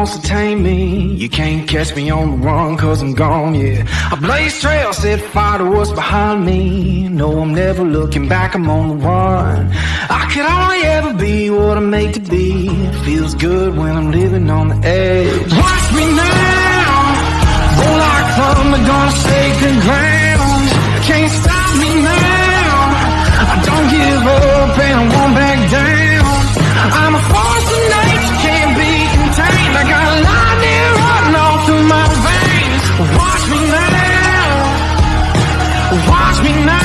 wants to tame me. You can't catch me on the run, cause I'm gone, yeah. I blaze trails, set fire to what's behind me. No, I'm never looking back, I'm on the run. I could only ever be what I'm made to be. It feels good when I'm living on the edge. Watch me now, roll like thunder, gonna sacred ground. Can't stop me now, I don't give up and I won't back down. I'm a force of nature, can't be contained. I got lightning running all through my veins. Watch me now, watch me now.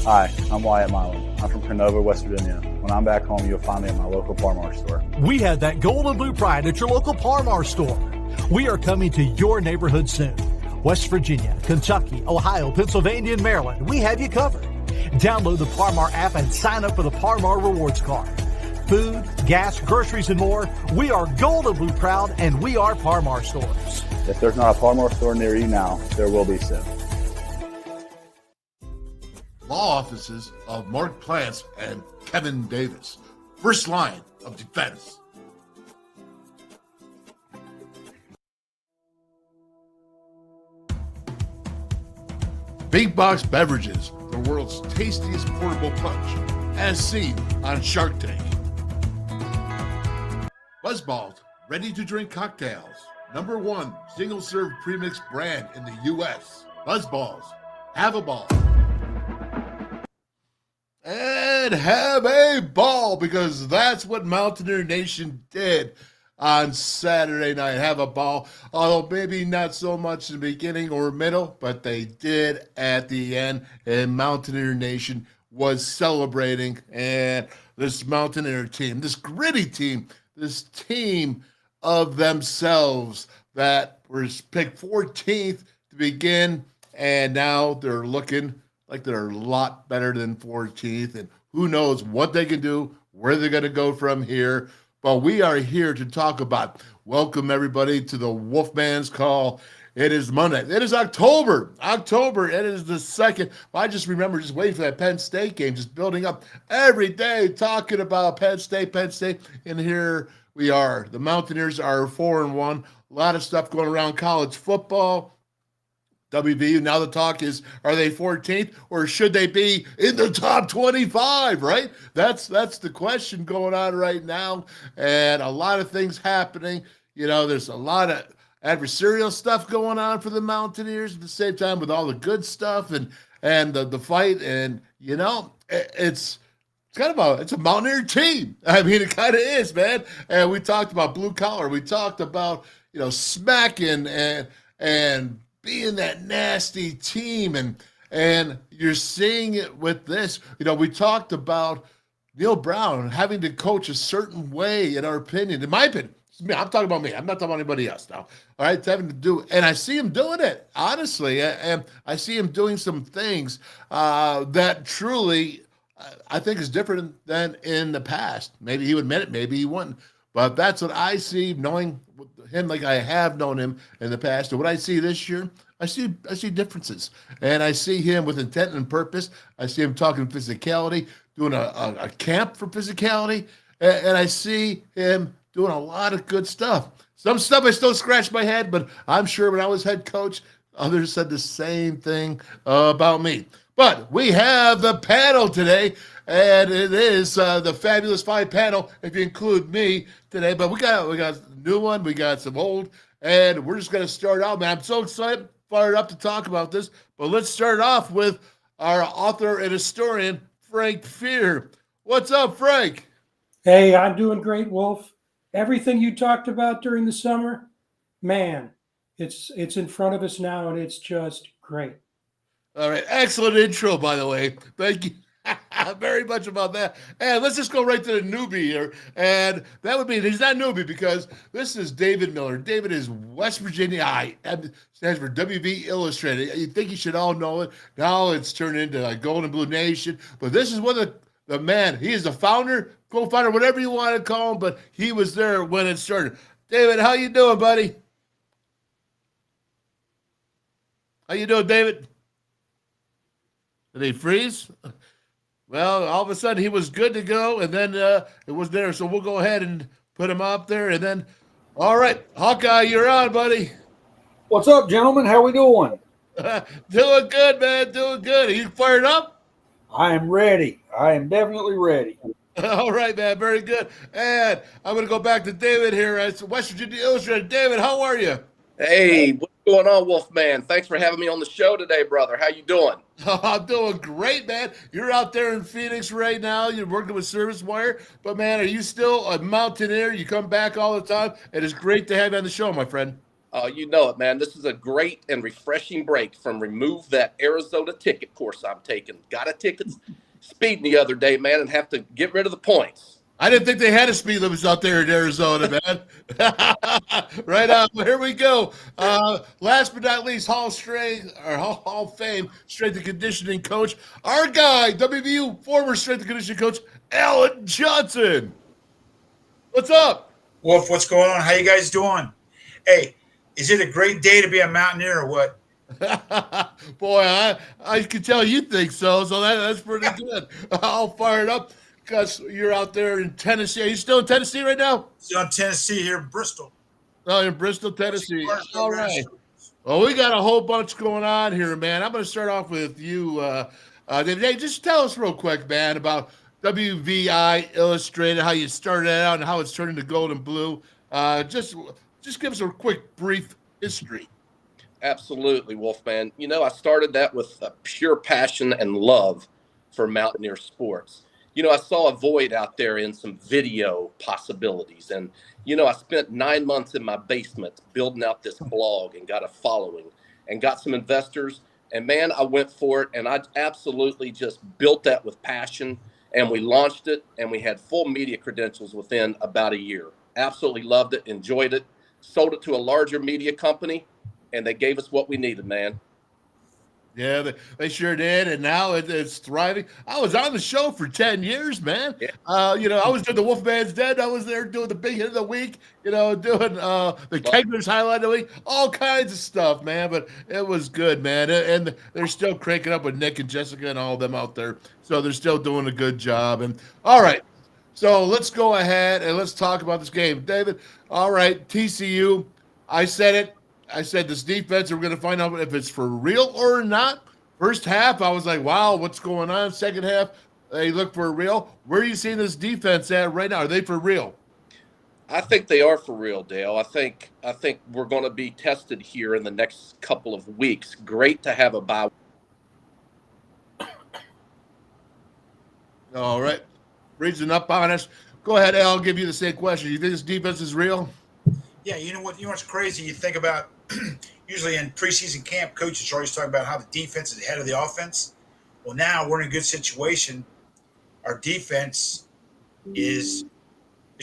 Hi, I'm Wyatt Milan. I'm from Canova, West Virginia. When I'm back home, you'll find me at my local Par-Mar store. We have that gold and blue pride at your local Par-Mar store. We are coming to your neighborhood soon. West Virginia, Kentucky, Ohio, Pennsylvania, and Maryland, we have you covered. Download the Par-Mar app and sign up for the Par-Mar rewards card. Food, gas, groceries, and more. We are gold and blue proud, and we are Par-Mar stores. If there's not a Par-Mar store near you now, there will be soon. Law offices of Mark Plants and Kevin Davis. First line of defense. Big Box Beverages, the world's tastiest portable punch, as seen on Shark Tank. Buzzballs, ready-to-drink cocktails. #1 single-serve premix brand in the U.S. Buzzballs, have a ball. And have a ball, because that's what Mountaineer Nation did on Saturday night. Have a ball, although maybe not so much in the beginning or middle, but they did at the end, and Mountaineer Nation was celebrating. And this Mountaineer team, this gritty team, this team of themselves that was picked 14th to begin, and now they're looking like they're a lot better than 14th, and who knows what they can do, where they're going to go from here. But we are here to talk about, welcome everybody to the WolfMan's Call. It is Monday. It is October. It is the 2nd. I just remember just waiting for that Penn State game, just building up every day, talking about Penn State. And here we are. The Mountaineers are 4-1. A lot of stuff going around college football. WVU, now the talk is, are they 14th or should they be in the top 25, right? That's the question going on right now, and a lot of things happening. You know, there's a lot of adversarial stuff going on for the Mountaineers at the same time with all the good stuff and the fight, and, you know, it's kind of it's a Mountaineer team. I mean, it kind of is, man. And we talked about blue collar. We talked about, you know, smacking and being that nasty team, and you're seeing it with this. You know, we talked about Neil Brown having to coach a certain way, in our opinion. In my opinion, I'm talking about me. I'm not talking about anybody else now. All right, it's having to do, and I see him doing it, honestly, and I see him doing some things that truly I think is different than in the past. Maybe he would admit it, maybe he wouldn't. But that's what I see, knowing him like I have known him in the past. And what I see this year, I see differences. And I see him with intent and purpose. I see him talking physicality, doing a camp for physicality. And I see him doing a lot of good stuff. Some stuff I still scratch my head, but I'm sure when I was head coach, others said the same thing about me. But we have the panel today, and it is the Fabulous Five panel, if you include me today. But we got a new one, we got some old, and we're just going to start out, man. I'm so excited, fired up to talk about this. But let's start off with our author and historian, Frank Fear. What's up, Frank? Hey, I'm doing great, Wolf. Everything you talked about during the summer, man, it's in front of us now, and it's just great. All right. Excellent intro, by the way. Thank you. Very much about that. And let's just go right to the newbie here. And that would be, he's not newbie because this is David Miller. David is West Virginia I. Stands for WV Illustrated. You think you should all know it. Now it's turned into like Golden Blue Nation. But this is one of the man. He is the founder, co-founder, whatever you want to call him. But he was there when it started. David, how you doing, buddy? How you doing, David? Did he freeze? Well, all of a sudden he was good to go, and then it was there. So we'll go ahead and put him up there, and then, all right, Hawkeye, you're on, buddy. What's up, gentlemen? How we doing? Doing good, man. Doing good. Are you fired up? I am ready. I am definitely ready. All right, man. Very good. And I'm going to go back to David here at West Virginia Illustrated. David, how are you? Hey, what's going on, Wolfman? Thanks for having me on the show today, brother. How you doing? Oh, I'm doing great, man. You're out there in Phoenix right now. You're working with Service Wire. But, man, are you still a Mountaineer? You come back all the time. It is great to have you on the show, my friend. You know it, man. This is a great and refreshing break from remove that Arizona ticket course I'm taking. Got a ticket speeding the other day, man, and have to get rid of the points. I didn't think they had a speed limits out there in Arizona, man. Right on. Well, here we go. Last but not least, Hall of Fame strength and conditioning coach, our guy, WVU former strength and conditioning coach, Alan Johnson. What's up? Wolf, what's going on? How you guys doing? Hey, is it a great day to be a Mountaineer or what? Boy, I can tell you think so. So that's pretty good. All fired up. Because you're out there in Tennessee. Are you still in Tennessee right now? Still in Tennessee here in Bristol. Oh, in Bristol, Tennessee. All right. Well, we got a whole bunch going on here, man. I'm going to start off with you, David. Hey, just tell us real quick, man, about WVI Illustrated, how you started out and how it's turned into gold and blue. Just give us a quick, brief history. Absolutely, Wolfman. You know, I started that with a pure passion and love for Mountaineer sports. You know, I saw a void out there in some video possibilities. And, you know, I spent 9 months in my basement building out this blog and got a following and got some investors. And, man, I went for it. And I absolutely just built that with passion. And we launched it. And we had full media credentials within about a year. Absolutely loved it, enjoyed it, sold it to a larger media company. And they gave us what we needed, man. Yeah, they sure did, and now it's thriving. I was on the show for 10 years, man. Yeah. You know, I was doing the WolfMan's Den. I was there doing the big hit of the week, you know, doing the Kegler's highlight of the week, all kinds of stuff, man. But it was good, man. And they're still cranking up with Nick and Jessica and all of them out there. So they're still doing a good job. And all right, so let's go ahead and let's talk about this game. David, all right, TCU, I said it. I said this defense, we're going to find out if it's for real or not. First half, I was like, wow, what's going on? Second half, they look for real. Where are you seeing this defense at right now? Are they for real? I think they are for real, Dale. I think we're going to be tested here in the next couple of weeks. Great to have a bye. All right. Reaching up on us. Go ahead, Al. I'll give you the same question. You think this defense is real? Yeah, you know what's crazy? You think about usually in preseason camp, coaches are always talking about how the defense is ahead of the offense. Well, now we're in a good situation. Our defense is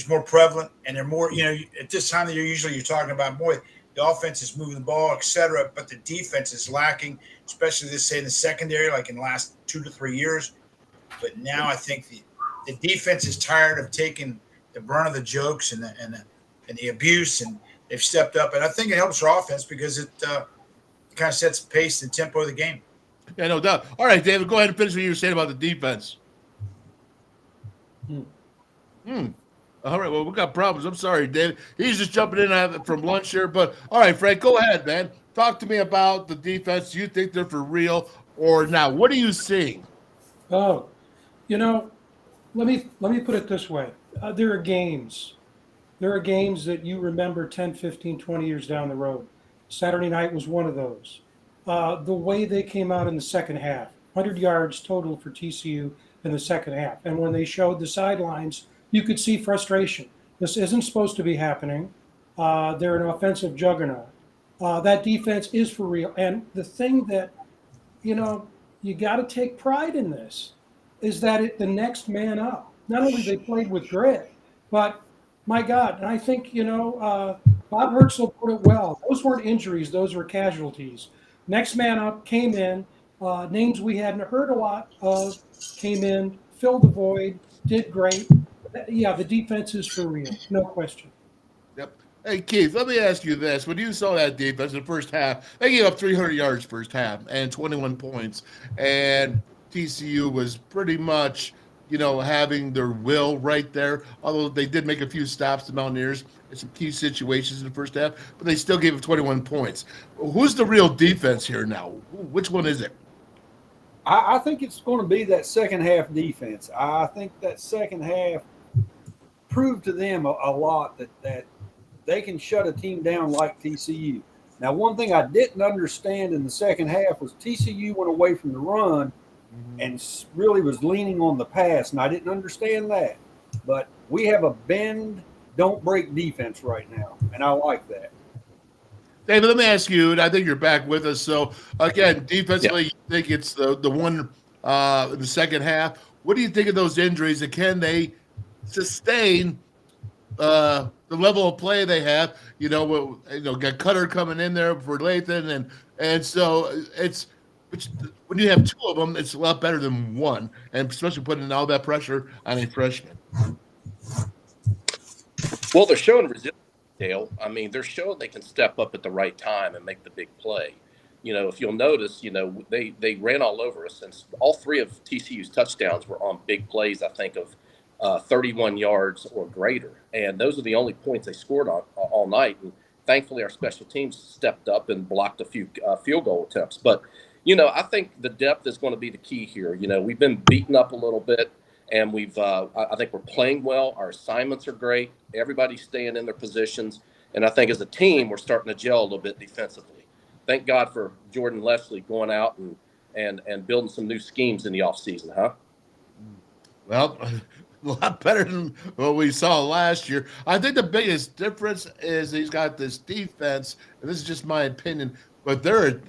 more prevalent, and they're more. You know, at this time of the year, usually you're talking about more. The offense is moving the ball, etc., but the defense is lacking, especially in the secondary, like in the last 2 to 3 years. But now I think the defense is tired of taking the brunt of the jokes and the abuse, and they've stepped up. And I think it helps our offense because it kind of sets the pace and tempo of the game. Yeah, no doubt. All right, David, go ahead and finish what you were saying about the defense. All right, well, we got problems. I'm sorry, David. He's just jumping in from lunch here. But, all right, Frank, go ahead, man. Talk to me about the defense. Do you think they're for real or not? What are you seeing? Oh, you know, let me put it this way. There are games. There are games that you remember 10, 15, 20 years down the road. Saturday night was one of those. The way they came out in the second half, 100 yards total for TCU in the second half. And when they showed the sidelines, you could see frustration. This isn't supposed to be happening. They're an offensive juggernaut. That defense is for real. And the thing that, you know, you got to take pride in this. is that the next man up. Not only they played with grit, but my God, and I think, Bob Hertzl put it well. Those weren't injuries, those were casualties. Next man up came in, names we hadn't heard a lot of came in, filled the void, did great. Yeah, the defense is for real, no question. Yep. Hey, Keith, let me ask you this. When you saw that defense in the first half, they gave up 300 yards first half and 21 points. And TCU was pretty much, having their will right there. Although they did make a few stops, the Mountaineers, in some key situations in the first half, but they still gave up 21 points. Who's the real defense here now? Which one is it? I think it's going to be that second half defense. I think that second half proved to them a lot that they can shut a team down like TCU. Now, one thing I didn't understand in the second half was TCU went away from the run and really was leaning on the pass, and I didn't understand that. But we have a bend, don't break defense right now, and I like that. David, let me ask you, and I think you're back with us. So, again, defensively, You think it's the one in the second half. What do you think of those injuries, and can they sustain the level of play they have? Got Cutter coming in there for Lathan, and so when you have two of them, it's a lot better than one, and especially putting all that pressure on a freshman. Well, they're showing resilience, Dale. I mean, they're showing they can step up at the right time and make the big play. If you'll notice, they ran all over us, and all three of TCU's touchdowns were on big plays, I think, of 31 yards or greater. And those are the only points they scored on all night. And thankfully, our special teams stepped up and blocked a few field goal attempts. But, I think the depth is going to be the key here. We've been beaten up a little bit, and I think we're playing well. Our assignments are great. Everybody's staying in their positions. And I think as a team, we're starting to gel a little bit defensively. Thank God for Jordan Leslie going out and building some new schemes in the offseason, huh? Well, a lot better than what we saw last year. I think the biggest difference is he's got this defense, and this is just my opinion, but they're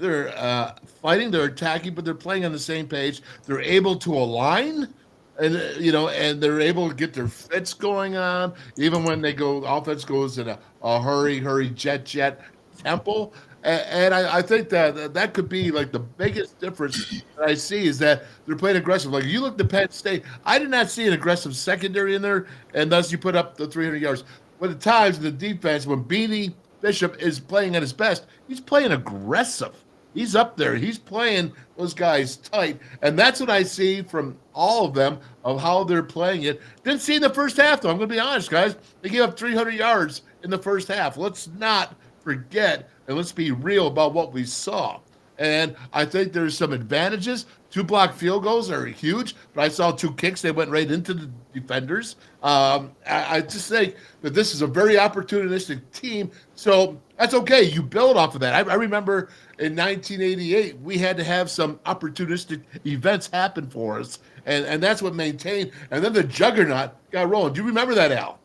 fighting, they're attacking, but they're playing on the same page. They're able to align, and they're able to get their fits going on, even when offense goes in a hurry, jet tempo. And I think that could be like the biggest difference that I see is that they're playing aggressive. Like you look at Penn State, I did not see an aggressive secondary in there, and thus you put up the 300 yards. But at times in the defense, when Beanie Bishop is playing at his best, he's playing aggressive. He's up there. He's playing those guys tight. And that's what I see from all of them of how they're playing it. Didn't see in the first half, though. I'm going to be honest, guys. They gave up 300 yards in the first half. Let's not forget, and let's be real about what we saw. And I think there's some advantages. 2 blocked field goals are huge, but I saw 2 kicks. They went right into the defenders. I just think that this is a very opportunistic team. So that's okay. You build off of that. I remember in 1988, we had to have some opportunistic events happen for us, and that's what maintained. And then the juggernaut got rolling. Do you remember that, Al?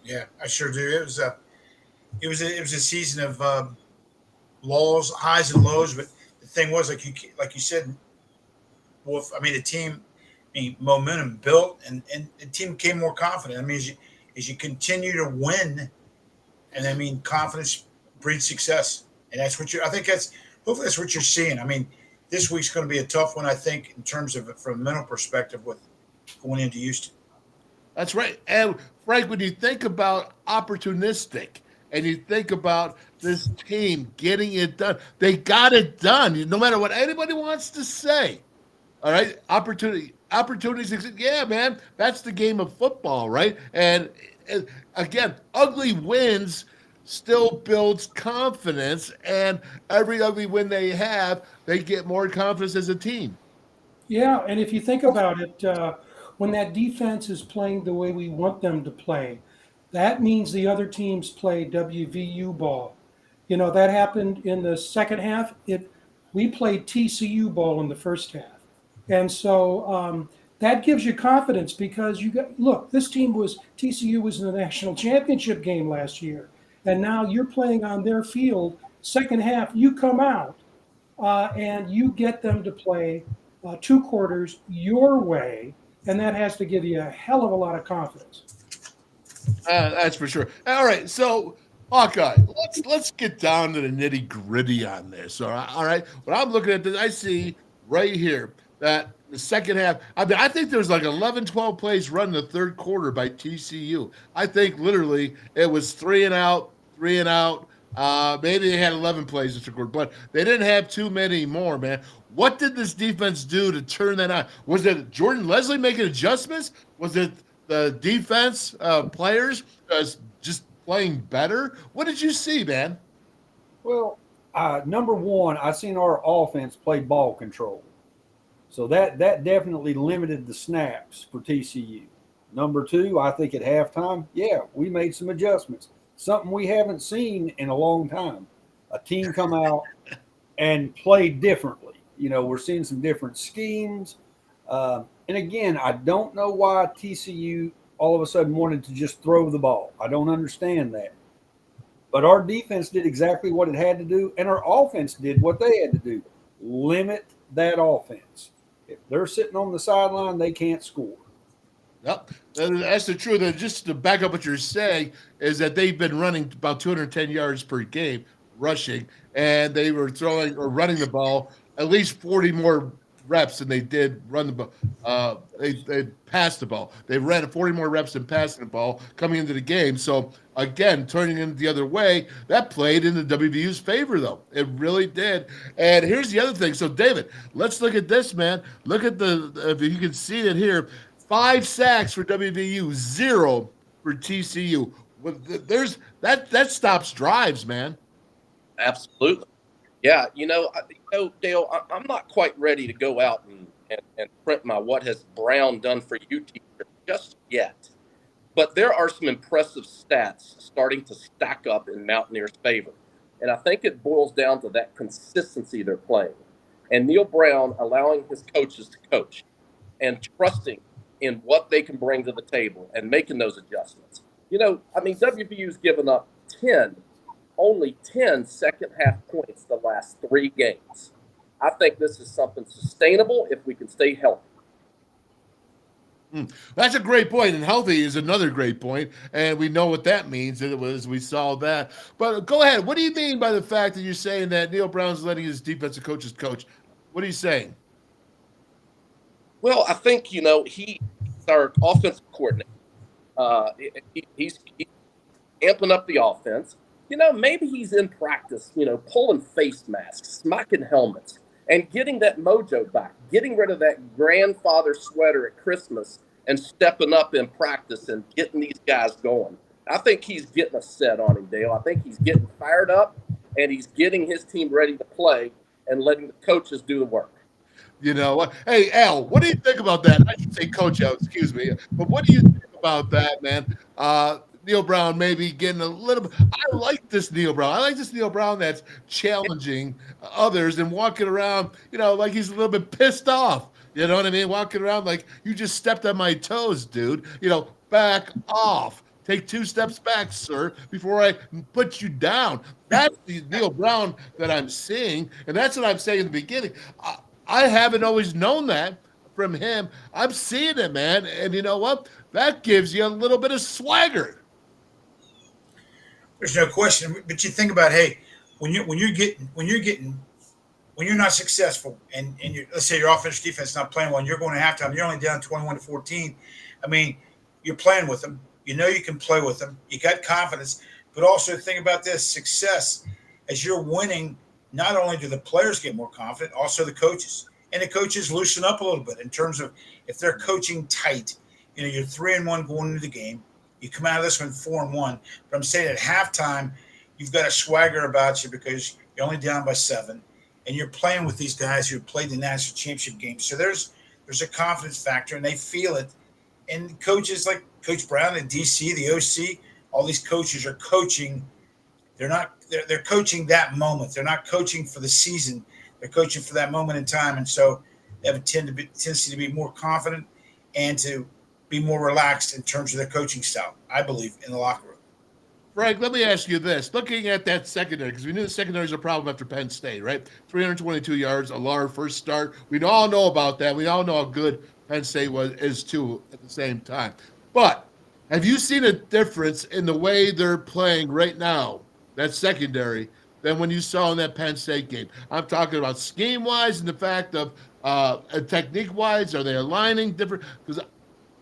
Yeah, I sure do. It was a season of lows, highs and lows. But the thing was, like you said, Wolf. I mean, the team, momentum built, and the team became more confident. I mean, as you continue to win, and confidence breeds success, and that's what hopefully that's what you're seeing. I mean, this week's going to be a tough one, I think, in terms of from a mental perspective with going into Houston. That's right. And Frank, when you think about opportunistic, and you think about this team getting it done, they got it done. No matter what anybody wants to say. All right, opportunities exist. Yeah, man, that's the game of football, right? And again, ugly wins still builds confidence, and every ugly win they have, they get more confidence as a team. Yeah, and if you think about it, when that defense is playing the way we want them to play, that means the other teams play WVU ball. That happened in the second half. We played TCU ball in the first half. And so that gives you confidence because TCU was in the national championship game last year. And now you're playing on their field. Second half, you come out and you get them to play 2 quarters your way. And that has to give you a hell of a lot of confidence. That's for sure. All right, so Hawkeye, let's get down to the nitty gritty on this. All right. When I'm looking at this, I see right here that the second half. I mean, I think there's like 11, 12 plays run in the third quarter by TCU. I think literally it was 3 and out, 3 and out. Maybe they had 11 plays this quarter, but they didn't have too many more, man. What did this defense do to turn that on? Was it Jordan Leslie making adjustments? Was it the defense players just playing better? What did you see, man? Well, number one, I seen our offense play ball control. So that definitely limited the snaps for TCU. Number two, I think at halftime, we made some adjustments. Something we haven't seen in a long time. A team come out and play differently. You know, we're seeing some different schemes. And again, I don't know why TCU all of a sudden wanted to just throw the ball. I don't understand that. But our defense did exactly what it had to do, and our offense did what they had to do. Limit that offense. If they're sitting on the sideline, they can't score. Yep, that's the truth. And just to back up what you're saying is that they've been running about 210 yards per game rushing, and they were throwing or running the ball at least 40 more reps than they did run the ball. They passed the ball. They ran 40 more reps than passing the ball coming into the game. So again, turning it the other way, that played in the WVU's favor, though. It really did. And here's the other thing. So David, let's look at this, man. Look at if you can see it here. 5 sacks for WVU, 0 for TCU. There's that stops drives, man. Absolutely. Yeah, Dale, I'm not quite ready to go out and print my "What Has Brown Done for You" t-shirt just yet. But there are some impressive stats starting to stack up in Mountaineer's favor. And I think it boils down to that consistency they're playing. And Neil Brown allowing his coaches to coach and trusting in what they can bring to the table and making those adjustments. WVU's given up only 10 second-half points the last 3 games. I think this is something sustainable if we can stay healthy. That's a great point, and healthy is another great point, and we know what that means. We saw that. But go ahead. What do you mean by the fact that you're saying that Neil Brown's letting his defensive coaches coach? What are you saying? Well, I think, he's our offensive coordinator. He's amping up the offense. Maybe he's in practice, pulling face masks, smacking helmets, and getting that mojo back, getting rid of that grandfather sweater at Christmas and stepping up in practice and getting these guys going. I think he's getting a set on him, Dale. I think he's getting fired up, and he's getting his team ready to play and letting the coaches do the work. Hey, Al, what do you think about that? I should say Coach Al, excuse me. But what do you think about that, man? Neil Brown maybe getting a little bit. I like this Neil Brown. I like this Neil Brown that's challenging others and walking around, like he's a little bit pissed off. You know what I mean? Walking around like, you just stepped on my toes, dude. Back off. Take 2 steps back, sir, before I put you down. That's the Neil Brown that I'm seeing, and that's what I'm saying in the beginning. I haven't always known that from him. I'm seeing it, man, and you know what? That gives you a little bit of swagger. There's no question. But you think about, hey, when you're not successful, and let's say your offense defense not playing well, and you're going to halftime, you're only down 21-14. I mean, you're playing with them. You can play with them. You got confidence, but also think about this: success as you're winning. Not only do the players get more confident, also the coaches. And the coaches loosen up a little bit in terms of if they're coaching tight. You're 3-1 going into the game. You come out of this one 4-1. But I'm saying at halftime, you've got a swagger about you because you're only down by 7. And you're playing with these guys who played the national championship game. So there's a confidence factor, and they feel it. And coaches like Coach Brown and DC, the OC, all these coaches are coaching. They're coaching that moment. They're not coaching for the season. They're coaching for that moment in time. And so they have a tendency to be more confident and to be more relaxed in terms of their coaching style, I believe, in the locker room. Frank, let me ask you this. Looking at that secondary, because we knew the secondary is a problem after Penn State, right? 322 yards, a large first start. We all know about that. We all know how good Penn State is too at the same time. But have you seen a difference in the way they're playing right now, that secondary, than when you saw in that Penn State game? I'm talking about scheme-wise and the fact of technique-wise. Are they aligning different? Because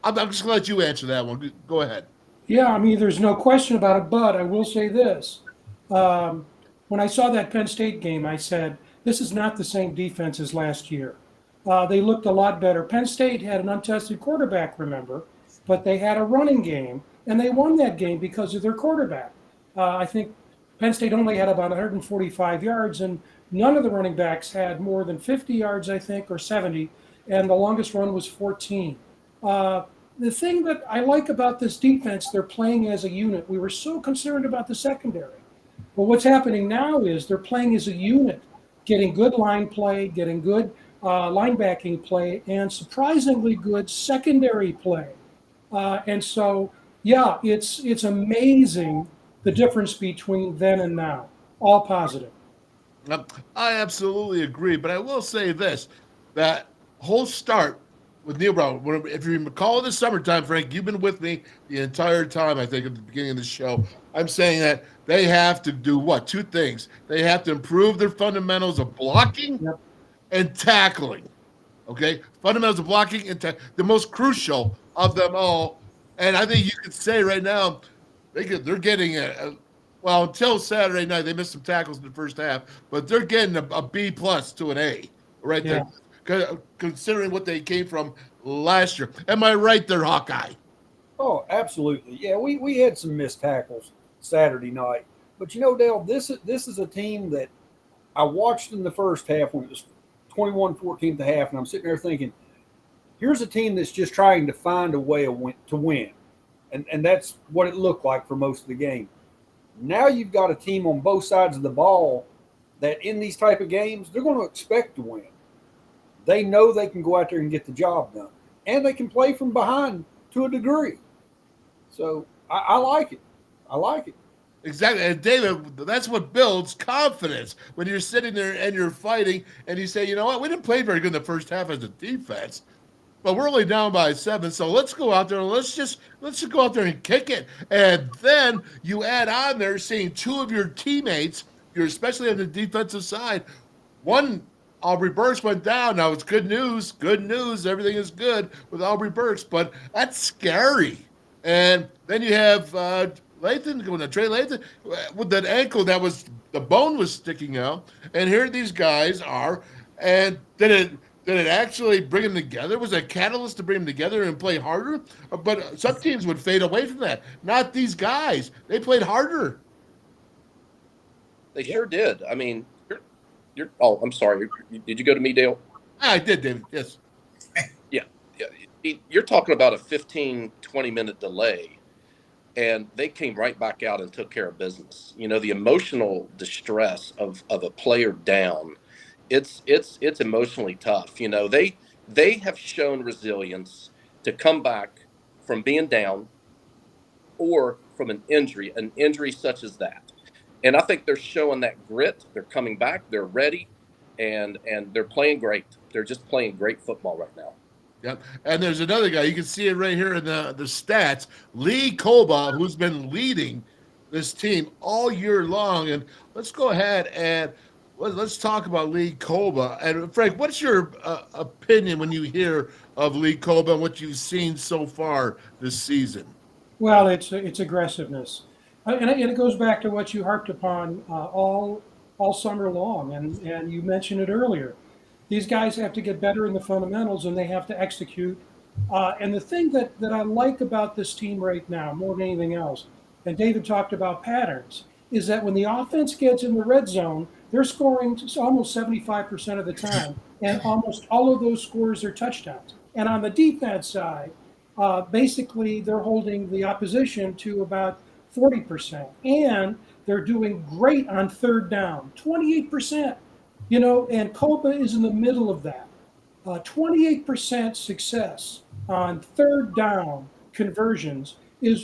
I'm just going to let you answer that one. Go ahead. Yeah, I mean, there's no question about it, but I will say this. When I saw that Penn State game, I said, this is not the same defense as last year. They looked a lot better. Penn State had an untested quarterback, remember, but they had a running game, and they won that game because of their quarterback. I think Penn State only had about 145 yards, and none of the running backs had more than 50 yards, I think, or 70, and the longest run was 14. The thing that I like about this defense, they're playing as a unit. We were so concerned about the secondary. But what's happening now is they're playing as a unit, getting good line play, getting good linebacking play, and surprisingly good secondary play. And so, yeah, it's amazing the difference between then and now. All positive. I absolutely agree, but I will say this, that whole start with Neil Brown, if you recall the summertime, Frank, you've been with me the entire time, I think, at the beginning of the show. I'm saying that they have to do what? Two things. They have to improve their fundamentals of blocking and tackling. Okay? Fundamentals of blocking and the most crucial of them all. And I think you could say right now, they're getting well, until Saturday night, they missed some tackles in the first half, but they're getting a B plus to an A right there, considering what they came from last year. Am I right there, Hawkeye? Oh, absolutely. Yeah, we had some missed tackles Saturday night. But, you know, Dale, this is a team that I watched in the first half when it was 21-14 at the half, and I'm sitting there thinking, here's a team that's just trying to find a way to win. And that's what it looked like for most of the game. Now you've got a team on both sides of the ball that in these type of games, they're going to expect to win. They know they can go out there and get the job done. And they can play from behind to a degree. So I like it. I like it. Exactly. And David, that's what builds confidence when you're sitting there and you're fighting and you say, you know what, we didn't play very good in the first half as a defense, but we're only down by 7. So let's go out there and let's just go out there and kick it. And then you add on there seeing two of your teammates, you're especially on the defensive side. One, Aubrey Burks went down. Now it's good news. Good news. Everything is good with Aubrey Burks, but that's scary. And then you have Lathan going to Trey Lathan with that ankle that was the bone was sticking out. And here these guys are. And did it actually bring them together? Was it a catalyst to bring them together and play harder? But some teams would fade away from that. Not these guys. They played harder. They sure did. I mean, you're oh, I'm sorry. Did you go to me, Dale? I did, David. Yes. Yeah. You're talking about a 15, 20-minute delay, and they came right back out and took care of business. You know, the emotional distress of a player down, it's emotionally tough. You know, they have shown resilience to come back from being down or from an injury such as that. And I think they're showing that grit. They're coming back. They're ready, and they're playing great. They're just playing great football right now. Yep. And there's another guy. You can see it right here in the stats. Lee Koba, who's been leading this team all year long. And let's go ahead and let's talk about Lee Koba. And Frank, what's your opinion when you hear of Lee Koba and what you've seen so far this season? Well, it's aggressiveness. And it goes back to what you harped upon all summer long, and you mentioned it earlier. These guys have to get better in the fundamentals, and they have to execute. And the thing that I like about this team right now, more than anything else, and David talked about patterns, is that when the offense gets in the red zone, they're scoring almost 75% of the time, and almost all of those scores are touchdowns. And on the defense side, basically they're holding the opposition to about 40%, and they're doing great on third down, 28%. You know, and Koba is in the middle of that. 28% success on third down conversions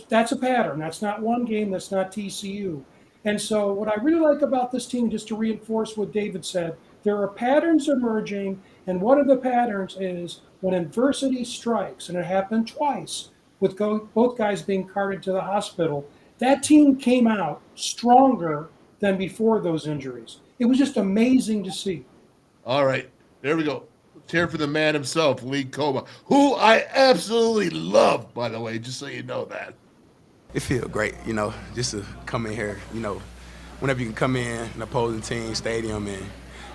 that's a pattern. That's not one game. That's not TCU. And so what I really like about this team, just to reinforce what David said, there are patterns emerging, And one of the patterns is when adversity strikes, and it happened twice with both guys being carted to the hospital, that team came out stronger than before those injuries. It was just amazing to see. All right, there we go. Let's hear for the man himself, Lee Coma, who I absolutely love, by the way, just so you know that. It feels great, just to come in here, whenever you can come in an opposing team stadium and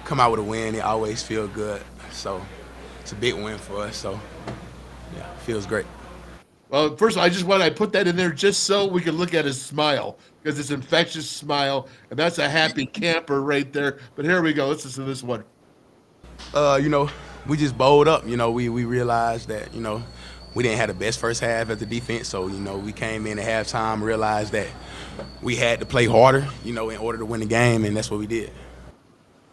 come out with a win, it always feels good. So it's a big win for us. So, yeah, it feels great. Well, first of all, I put that in there just so we can look at his smile, because it's an infectious smile, and that's a happy camper right there. But here we go. Let's listen to this one. We just bowled up. We realized that, we didn't have the best first half as the defense. So, we came in at halftime, realized that we had to play harder, in order to win the game, and that's what we did.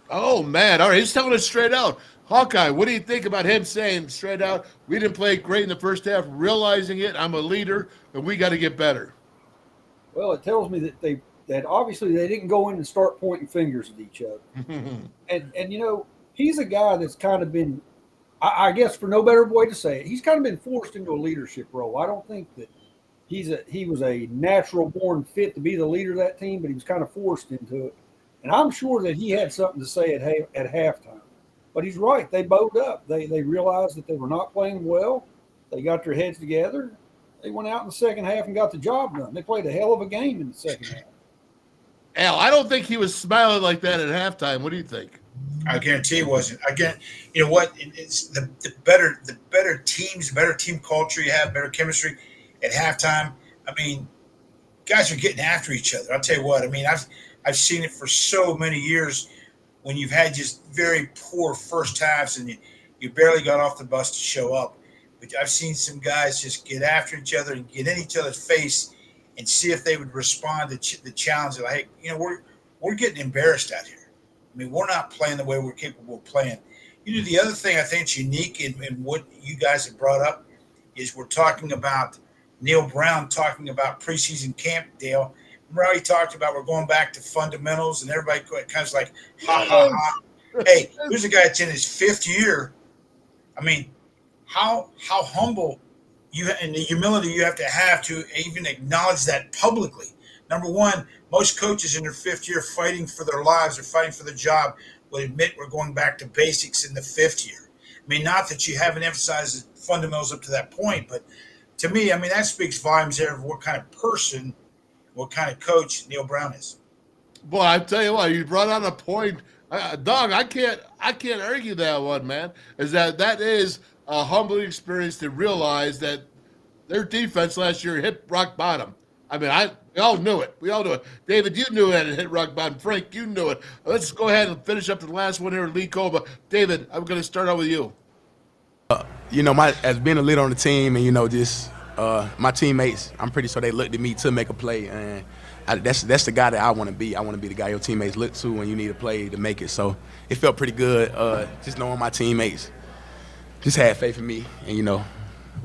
Oh, man. All right, he's telling us straight out. Hawkeye, what do you think about him saying straight out, we didn't play great in the first half, realizing it, I'm a leader, and we got to get better? Well, it tells me that obviously they didn't go in and start pointing fingers at each other. and he's a guy that's kind of been, I guess for no better way to say it, he's kind of been forced into a leadership role. I don't think that he was a natural born fit to be the leader of that team, but he was kind of forced into it. And I'm sure that he had something to say at halftime. But he's right. They bowed up. They realized that they were not playing well. They got their heads together. They went out in the second half and got the job done. They played a hell of a game in the second half. Al, I don't think he was smiling like that at halftime. What do you think? I guarantee he wasn't. Again, you know what? It's the better teams, better team culture you have, better chemistry at halftime. I mean, guys are getting after each other. I'll tell you what. I mean, I've seen it for so many years when you've had just very poor first halves and you barely got off the bus to show up. But I've seen some guys just get after each other and get in each other's face and see if they would respond to the challenge. Like, we're getting embarrassed out here. I mean, we're not playing the way we're capable of playing. The other thing I think is unique in what you guys have brought up is we're talking about Neil Brown talking about preseason camp, Dale. Remember how he talked about we're going back to fundamentals and everybody kind of like, ha, ha, ha. Hey, here's a guy that's in his fifth year. I mean, how humble you and the humility you have to even acknowledge that publicly. Number one, most coaches in their fifth year fighting for their lives or fighting for their job would admit we're going back to basics in the fifth year. I mean, not that you haven't emphasized the fundamentals up to that point, but to me, I mean, that speaks volumes there of what kind of person, what kind of coach Neil Brown is. Boy, I tell you what, you brought on a point. Dog, I can't argue that one, man. That is a humbling experience to realize that their defense last year hit rock bottom. I mean, we all knew it. We all knew it. David, you knew it hit rock bottom. Frank, you knew it. Let's go ahead and finish up the last one here, Lee Coma. David, I'm going to start out with you. As being a leader on the team and, my teammates, I'm pretty sure they looked at me to make a play. And that's the guy that I want to be. I want to be the guy your teammates look to when you need a play to make it. So it felt pretty good just knowing my teammates just had faith in me and,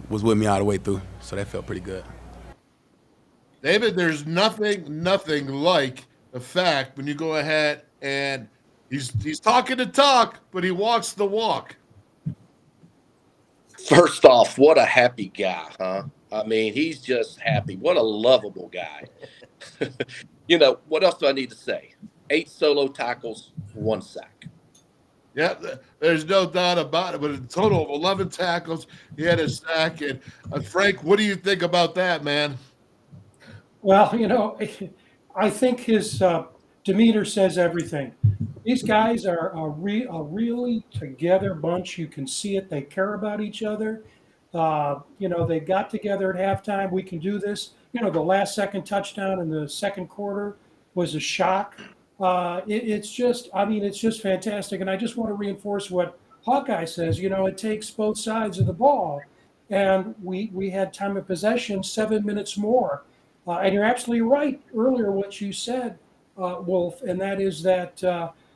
was with me all the way through. So that felt pretty good. David, there's nothing like the fact when you go ahead and he's talking the talk, but he walks the walk. First off, what a happy guy, huh? I mean, he's just happy. What a lovable guy. What else do I need to say? 8 solo tackles, 1 sack. Yeah, there's no doubt about it. But a total of 11 tackles, he had a sack. And Frank, what do you think about that, man? Well, I think his demeanor says everything. These guys are a really together bunch. You can see it. They care about each other. They got together at halftime. We can do this. The last second touchdown in the second quarter was a shock. It's just fantastic. And I just want to reinforce what Hawkeye says. It takes both sides of the ball. And we had time of possession 7 minutes more. And you're absolutely right earlier what you said, Wolf, and that is that,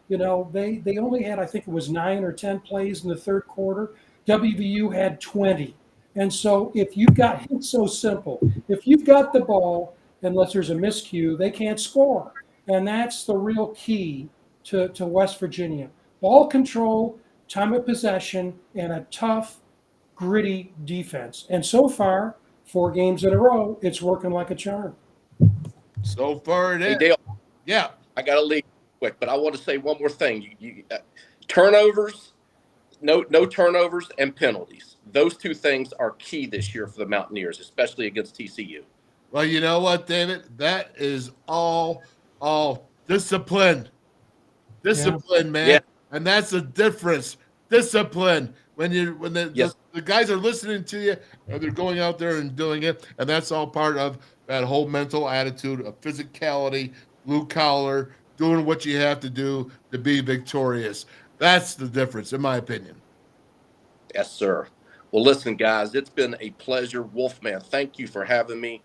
they only had, I think it was 9 or 10 plays in the third quarter. WVU had 20. And so it's so simple. If you've got the ball, unless there's a miscue, they can't score. And that's the real key to West Virginia. Ball control, time of possession, and a tough, gritty defense. And so far, 4 games in a row, it's working like a charm. So far it is. Hey, Dale, Yeah. I got to leave quick, but I want to say one more thing. Turnovers, no turnovers and penalties. Those 2 things are key this year for the Mountaineers, especially against TCU. Well, you know what, David? That is all discipline. Discipline, man. Yeah. And that's the difference. Discipline. When the guys are listening to you and they're going out there and doing it, and that's all part of that whole mental attitude of physicality, blue collar, doing what you have to do to be victorious. That's the difference, in my opinion. Yes, sir. Well, listen, guys, it's been a pleasure. Wolfman, thank you for having me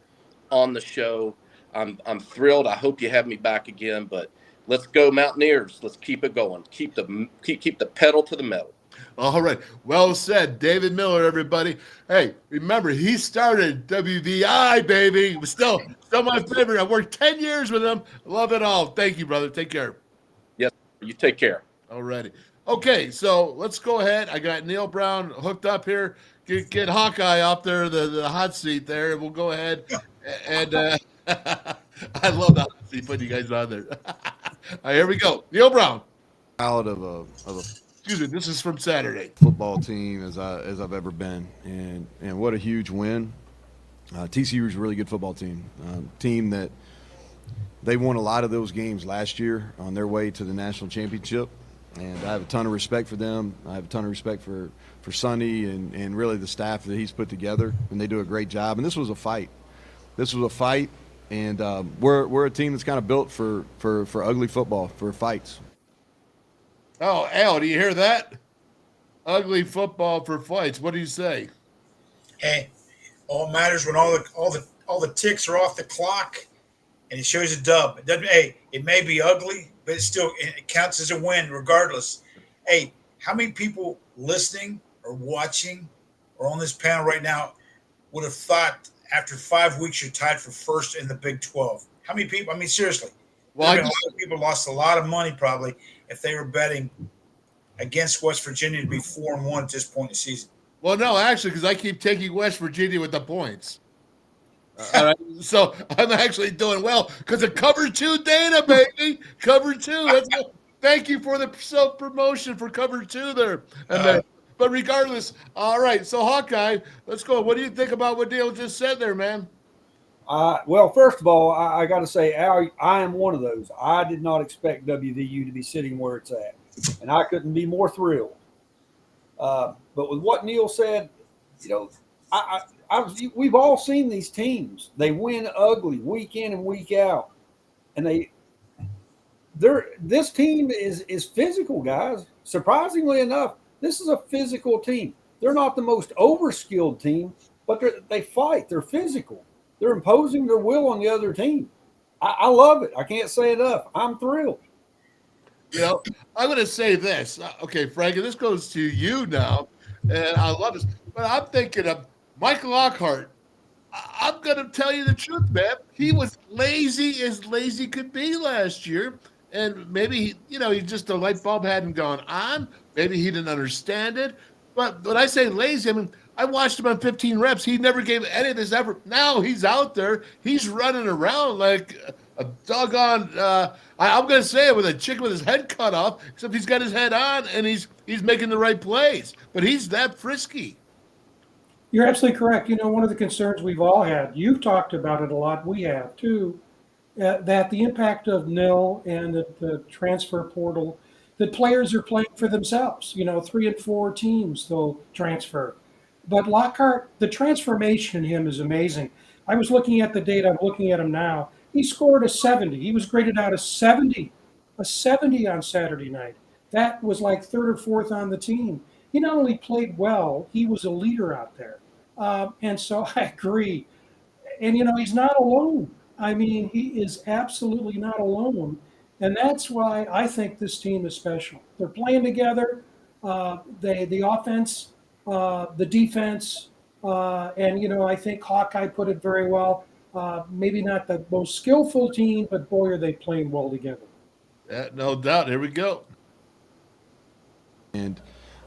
on the show. I'm thrilled. I hope you have me back again, but let's go Mountaineers. Let's keep it going. Keep the pedal to the metal. All right. Well said. David Miller, everybody. Hey, remember, he started WVI, baby. Still my favorite. I worked 10 years with him. Love it all. Thank you, brother. Take care. Yes, you take care. All righty. Okay, so let's go ahead. I got Neil Brown hooked up here. Get Hawkeye off there, the hot seat there. We'll go ahead and I love the hot seat putting you guys on there. All right, here we go. Neil Brown. Proud of a Excuse me, this is from Saturday. football team as I've ever been, and what a huge win. TCU is a really good football team. Team that they won a lot of those games last year on their way to the national championship, and I have a ton of respect for them. I have a ton of respect for Sonny and really the staff that he's put together, and they do a great job. And this was a fight. And we're a team that's kind of built for ugly football, for fights. Oh, Al, do you hear that? Ugly football for fights. What do you say? Hey, all matters when all the ticks are off the clock, and it shows a dub. It doesn't. Hey, it may be ugly, but it counts as a win regardless. Hey, how many people listening or watching or on this panel right now would have thought after 5 weeks you're tied for first in the Big 12? How many people? I mean, seriously. Well, a lot of people lost a lot of money probably if they were betting against West Virginia to be 4-1 at this point in the season. Well, no, actually, because I keep taking West Virginia with the points. All right, so I'm actually doing well because of cover 2 data, baby. Cover 2. Thank you for the self-promotion for cover 2 there. But regardless, all right, so Hawkeye, let's go. What do you think about what Dale just said there, man? Well, first of all, I got to say, Al, I am one of those. I did not expect WVU to be sitting where it's at, and I couldn't be more thrilled. But with what Neil said, you know, we've all seen these teams. They win ugly week in and week out, and this team is physical, guys. Surprisingly enough, this is a physical team. They're not the most overskilled team, but they fight. They're physical. They're imposing their will on the other team. I love it. I can't say enough. I'm thrilled. You know, I'm going to say this. Okay, Frankie, this goes to you now, and I love this. But I'm thinking of Mike Lockhart. I'm going to tell you the truth, man. He was lazy as lazy could be last year, and maybe, he just the light bulb hadn't gone on. Maybe he didn't understand it. But when I say lazy, I mean, I watched him on 15 reps. He never gave any of this effort. Now he's out there. He's running around like a doggone, I'm going to say it, with a chicken with his head cut off, except he's got his head on and he's making the right plays. But he's that frisky. You're absolutely correct. One of the concerns we've all had, you've talked about it a lot, we have too, that the impact of NIL and the transfer portal, that players are playing for themselves. 3 and 4 teams they'll transfer. But Lockhart, the transformation in him is amazing. I was looking at the data. I'm looking at him now. He scored a 70. He was graded out a 70 on Saturday night. That was like 3rd or 4th on the team. He not only played well, he was a leader out there. And so I agree. And, he's not alone. I mean, he is absolutely not alone. And that's why I think this team is special. They're playing together. The offense, the defense, and, I think Hawkeye put it very well. Maybe not the most skillful team, but boy, are they playing well together. No doubt. Here we go. And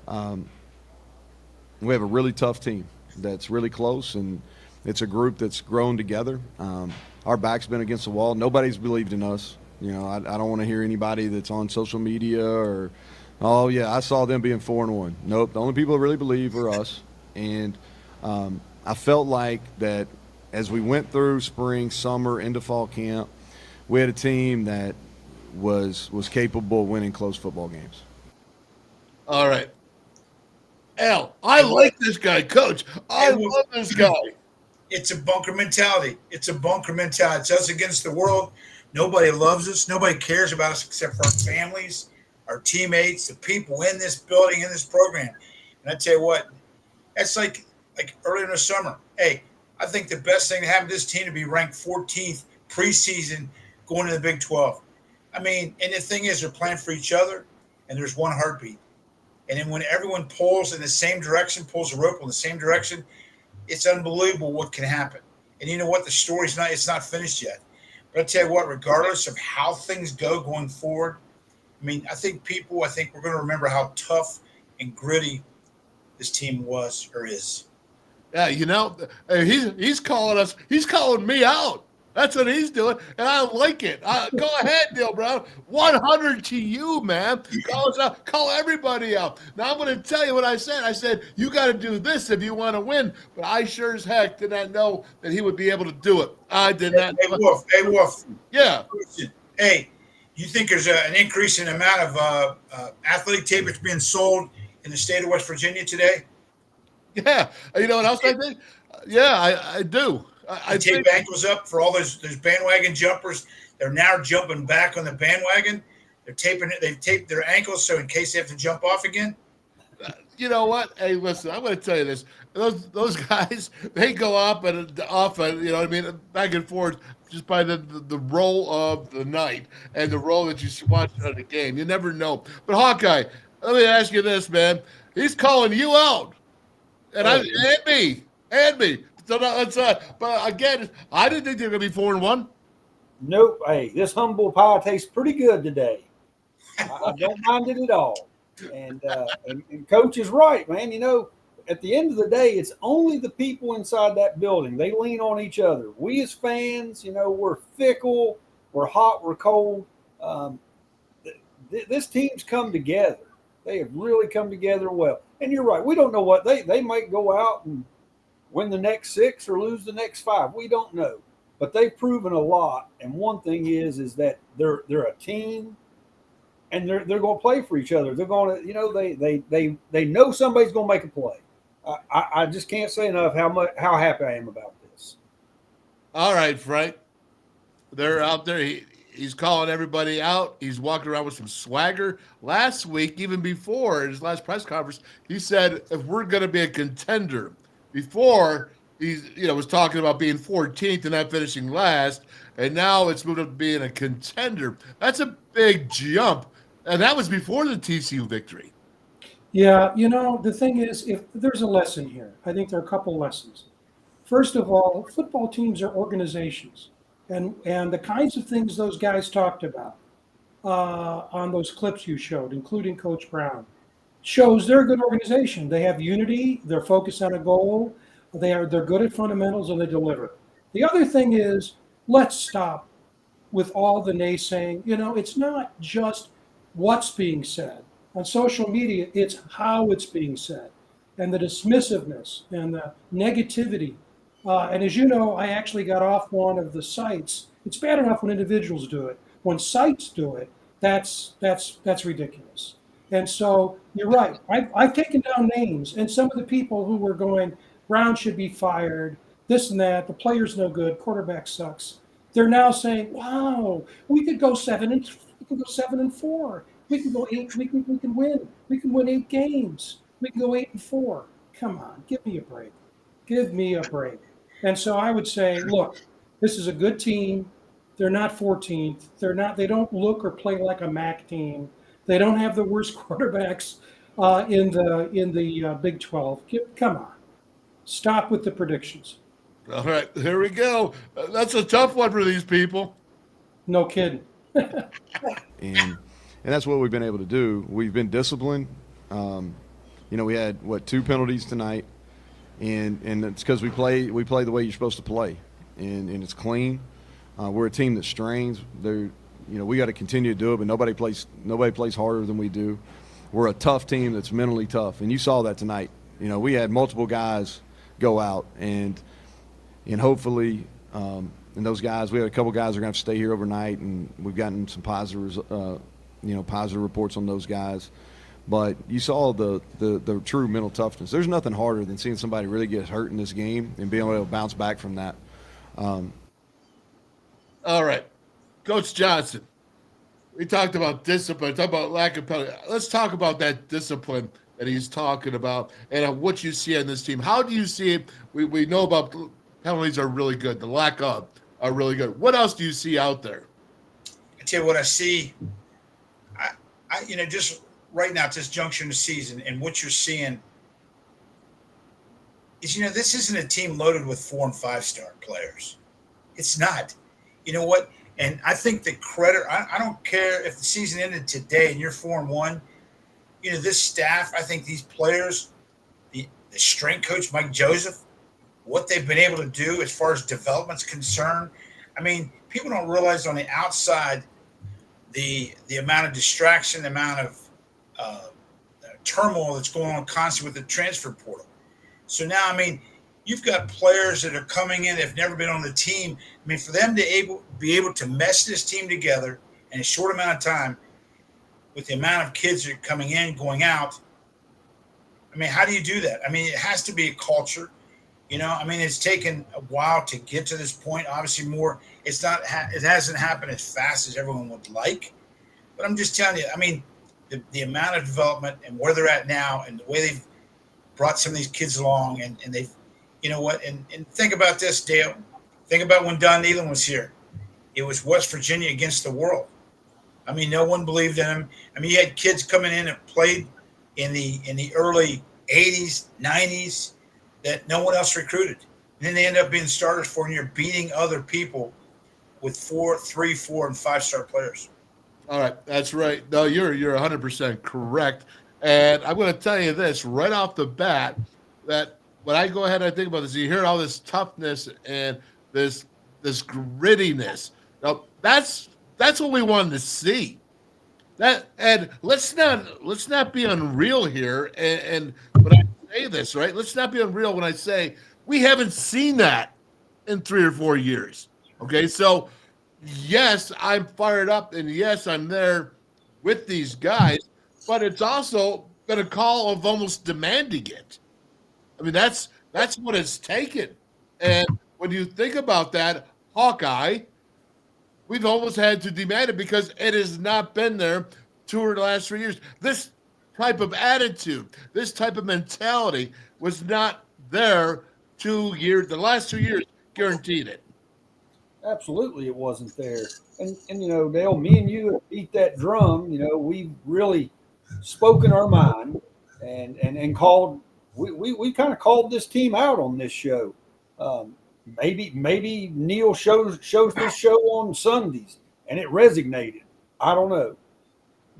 we have a really tough team that's really close, and it's a group that's grown together. Our back's been against the wall. Nobody's believed in us. You know, I don't want to hear anybody that's on social media or, oh, yeah, I saw them being 4-1. Nope, the only people that really believe are us. And I felt like that as we went through spring, summer, into fall camp, we had a team that was capable of winning close football games. All right. Al, I like this guy, Coach. I love this guy. It's a bunker mentality. It's a bunker mentality. It's us against the world. Nobody loves us. Nobody cares about us except for our families, our teammates, the people in this building, in this program. And I tell you what, that's like earlier in the summer. Hey, I think the best thing to happen to this team to be ranked 14th preseason going to the Big 12. I mean, and the thing is, they're playing for each other, and there's one heartbeat. And then when everyone pulls in the same direction, pulls the rope in the same direction, it's unbelievable what can happen. And you know what? The story's it's not finished yet. But I tell you what, regardless of how things go going forward, I mean, I think we're going to remember how tough and gritty this team was or is. Yeah, you know, he's calling us. He's calling me out. That's what he's doing, and I like it. Go ahead, Neil Brown. 100 to you, man. Call us out. Call everybody out. Now, I'm going to tell you what I said. I said, you got to do this if you want to win. But I sure as heck did not know that he would be able to do it. I did not. Hey, Wolf. Yeah. Hey, you think there's an increase in the amount of athletic tape that's being sold in the state of West Virginia today? Yeah. You know what else I think? Yeah, I do. I tape ankles up for all those bandwagon jumpers. They're now jumping back on the bandwagon. They've taped their ankles so in case they have to jump off again. You know what? Hey, listen, I'm going to tell you this. Those guys, they go up and off, you know what I mean, back and forth just by the roll of the night and the roll that you watch on the game. You never know. But Hawkeye, let me ask you this, man. He's calling you out, and me. So but again, I didn't think they were going to be 4-1. Nope. Hey, this humble pie tastes pretty good today. I don't mind it at all. And Coach is right, man. You know, at the end of the day, it's only the people inside that building. They lean on each other. We as fans, you know, we're fickle, we're hot, we're cold. This team's come together. They have really come together well. And you're right. We don't know what they might go out and win the next 6 or lose the next 5. We don't know, but they've proven a lot. And one thing is that they're a team, and they're going to play for each other. They're going to, you know, they know somebody's going to make a play. I just can't say enough how happy I am about this. All right, Frank. They're out there. He's calling everybody out. He's walking around with some swagger. Last week, even before in his last press conference, he said, if we're going to be a contender. Before, was talking about being 14th and not finishing last, and now it's moved up to being a contender. That's a big jump, and that was before the TCU victory. Yeah, you know, the thing is, if there's a lesson here, I think there are a couple lessons. First of all, football teams are organizations, and the kinds of things those guys talked about on those clips you showed, including Coach Brown, shows they're a good organization. They have unity. They're focused on a goal. They're good at fundamentals, and they deliver. The other thing is, let's stop with all the naysaying. You know, it's not just what's being said on social media. It's how it's being said, and the dismissiveness and the negativity. And as you know, I actually got off one of the sites. It's bad enough when individuals do it. When sites do it, that's ridiculous. And so you're right. I've taken down names, and some of the people who were going, Brown should be fired, this and that, the player's no good, quarterback sucks. They're now saying, wow, we could go 7-4. We can go 8. We can win. We can win 8 games. We can go 8-4. Come on, give me a break. Give me a break. And so I would say, look, this is a good team. They're not 14th. They don't look or play like a MAC team. They don't have the worst quarterbacks in the Big 12. Come on. Stop with the predictions. All right, here we go. That's a tough one for these people. No kidding. and that's what we've been able to do. We've been disciplined. we had, 2 penalties tonight, and it's because we play the way you're supposed to play, and it's clean. We're a team that strains. We got to continue to do it, but nobody plays harder than we do. We're a tough team that's mentally tough, and you saw that tonight. We had multiple guys go out, and hopefully, and those guys, we had a couple guys that are going to have to stay here overnight, and we've gotten some positive reports on those guys. But you saw the true mental toughness. There's nothing harder than seeing somebody really get hurt in this game and being able to bounce back from that. All right, Coach Johnson. We talked about discipline, talked about lack of penalty. Let's talk about that discipline that he's talking about and what you see on this team. How do you see it? We know about penalties are really good. The lack of are really good. What else do you see out there? I tell you what I see. I just right now at this juncture in the season, and what you're seeing is, this isn't a team loaded with 4- and 5-star players. It's not. You know what? And I think the credit, I don't care if the season ended today and you're 4-1, this staff, I think these players, the strength coach, Mike Joseph, what they've been able to do as far as development's concerned. I mean, people don't realize on the outside the amount of distraction, the amount of turmoil that's going on constantly with the transfer portal. So now, you've got players that are coming in that have never been on the team. For them to be able to mesh this team together in a short amount of time with the amount of kids that are coming in, going out, how do you do that? It has to be a culture. It's taken a while to get to this point. Obviously more, it hasn't happened as fast as everyone would like. But I'm just telling you, the amount of development and where they're at now and the way they've brought some of these kids along and they've, and think about this, Dale. Think about when Don Nealon was here. It was West Virginia against the world. No one believed in him. You had kids coming in and played in the early 80s, 90s that no one else recruited. And then they end up being starters for, and you're beating other people with 3, 4, and 5-star players. All right, that's right. No, you're 100% correct. And I'm going to tell you this right off the bat, that when I go ahead and I think about this, you hear all this toughness and this grittiness. Now, that's what we wanted to see. And let's not be unreal here. And when I say this, right, let's not be unreal when I say we haven't seen that in 3 or 4 years. Okay, so yes, I'm fired up, and yes, I'm there with these guys, but it's also been a call of almost demanding it. That's what it's taken. And when you think about that, Hawkeye, we've almost had to demand it because it has not been there 2 or the last 3 years. This type of attitude, this type of mentality was not there 2 years. The last 2 years guaranteed it. Absolutely, it wasn't there. And Dale, me and you have beat that drum. We've really spoken our mind and called. We kind of called this team out on this show. Maybe Neil shows this show on Sundays and it resonated. I don't know,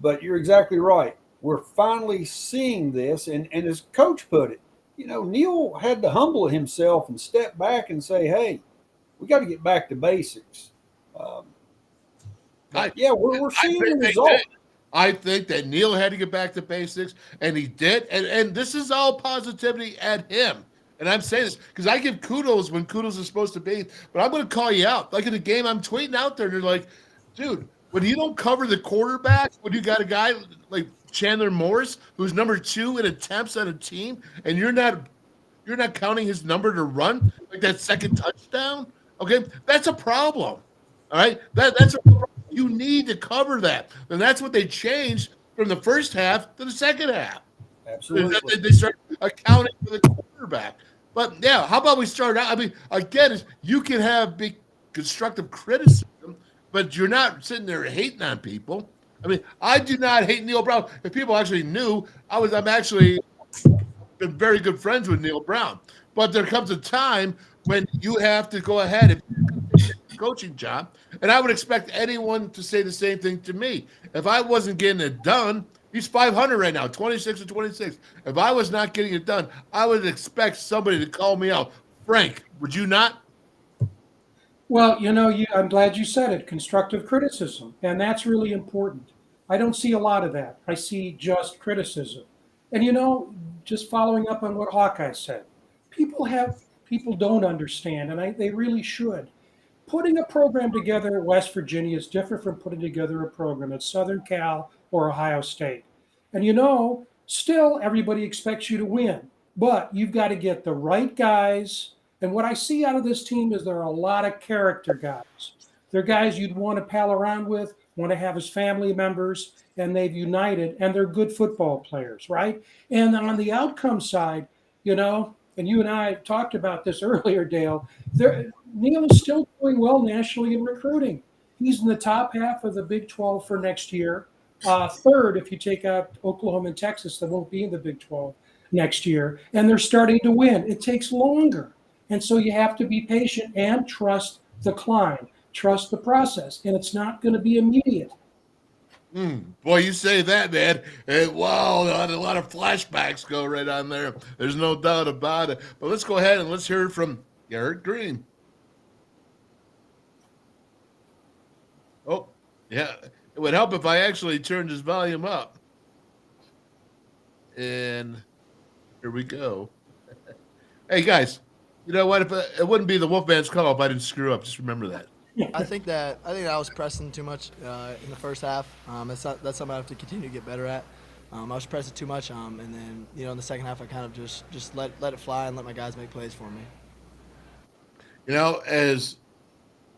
but you're exactly right. We're finally seeing this, and as Coach put it, Neil had to humble himself and step back and say, "Hey, we got to get back to basics." We're seeing the result. I think that Neil had to get back to basics, and he did. And this is all positivity at him. And I'm saying this because I give kudos when kudos is supposed to be, but I'm going to call you out. Like in the game, I'm tweeting out there, and you're like, dude, when you don't cover the quarterback, when you got a guy like Chandler Morris, who's number 2 in attempts on a team, and you're not counting his number to run, like that second touchdown, okay, that's a problem. All right? That's a problem. You need to cover that. And that's what they changed from the first half to the second half. Absolutely. They start accounting for the quarterback. But, yeah, how about we start out? Again, you can have big constructive criticism, but you're not sitting there hating on people. I do not hate Neil Brown. If people actually knew, I'm actually been very good friends with Neil Brown. But there comes a time when you have to go ahead and coaching job, and I would expect anyone to say the same thing to me. If I wasn't getting it done, He's 500 right now, 26-26. If I was not getting it done, I would expect somebody to call me out. Frank, would you not? Well, I'm glad you said it, constructive criticism. And that's really important. I don't see a lot of that. I see just criticism. And, just following up on what Hawkeye said, people don't understand, and they really should. Putting a program together at West Virginia is different from putting together a program at Southern Cal or Ohio State. And still everybody expects you to win, but you've got to get the right guys. And what I see out of this team is there are a lot of character guys. They're guys you'd want to pal around with, want to have as family members, and they've united, and they're good football players, right? And on the outcome side, and you and I talked about this earlier, Dale, Neil is still doing well nationally in recruiting. He's in the top half of the Big 12 for next year. Third, if you take out Oklahoma and Texas, that won't be in the Big 12 next year. And they're starting to win. It takes longer. And so you have to be patient and trust the climb, trust the process. And it's not going to be immediate. Boy, you say that, man. And wow, a lot of flashbacks go right on there. There's no doubt about it. But let's go ahead and let's hear it from Garrett Green. Oh, yeah. It would help if I actually turned his volume up. And here we go. Hey, guys, you know what? If it wouldn't be the Wolfman's call if I didn't screw up. Just remember that. I think that I was pressing too much in the first half. That's something I have to continue to get better at. I was pressing too much, and then in the second half I kind of just let it fly and let my guys make plays for me. As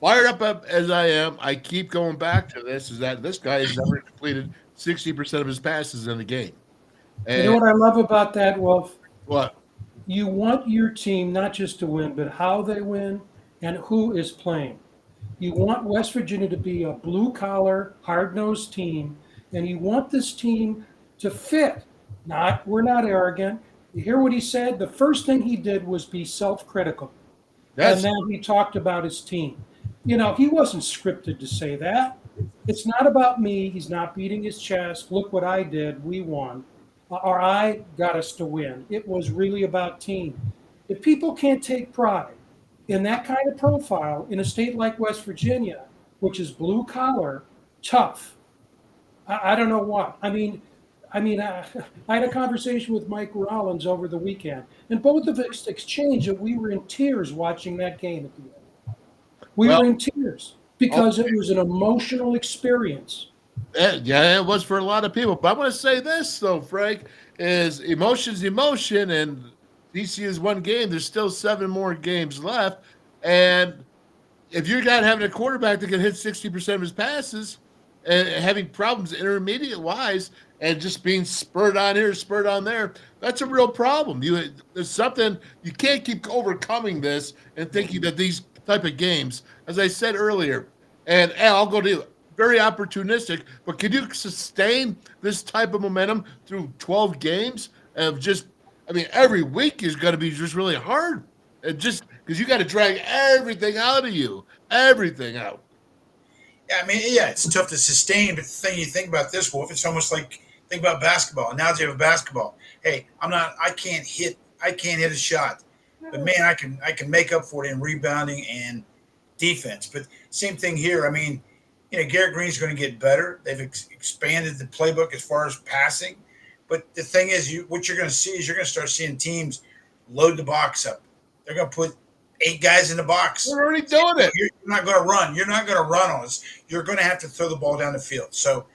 fired up as I am, I keep going back to this. Is that this guy has never completed 60% of his passes in the game. And you know what I love about that, Wolf? What? You want your team not just to win, but how they win and who is playing. You want West Virginia to be a blue-collar, hard-nosed team, and you want this team to fit. We're not arrogant. You hear what he said? The first thing he did was be self-critical. Yes. And then he talked about his team. He wasn't scripted to say that. It's not about me. He's not beating his chest. Look what I did. We won. Or I got us to win. It was really about team. If people can't take pride in that kind of profile in a state like West Virginia, which is blue collar, tough, I don't know what. I had a conversation with Mike Rollins over the weekend, and both of us exchanged that we were in tears watching that game at the end. We were in tears because it was an emotional experience. Yeah, it was for a lot of people. But I want to say this, though, Frank, is emotion's emotion, and TCU's one game. There's still 7 more games left. And if you're not having a quarterback that can hit 60% of his passes and having problems intermediate-wise and just being spurred on here, spurred on there, that's a real problem. There's something – you can't keep overcoming this and thinking that these type of games, as I said earlier, and I'll go to you, very opportunistic, but can you sustain this type of momentum through 12 games of just – every week is going to be just really hard. And just because you got to drag everything out of you, everything out. Yeah, it's tough to sustain. But the thing you think about this, Wolf, it's almost like think about basketball. Analogy of basketball. Hey, I can't hit a shot, but man, I can make up for it in rebounding and defense. But same thing here. Garrett Green's going to get better. They've expanded the playbook as far as passing. But the thing is, what you're going to see is you're going to start seeing teams load the box up. They're going to put 8 guys in the box. We're already doing it. You're not going to run. You're not going to run on us. You're going to have to throw the ball down the field. So,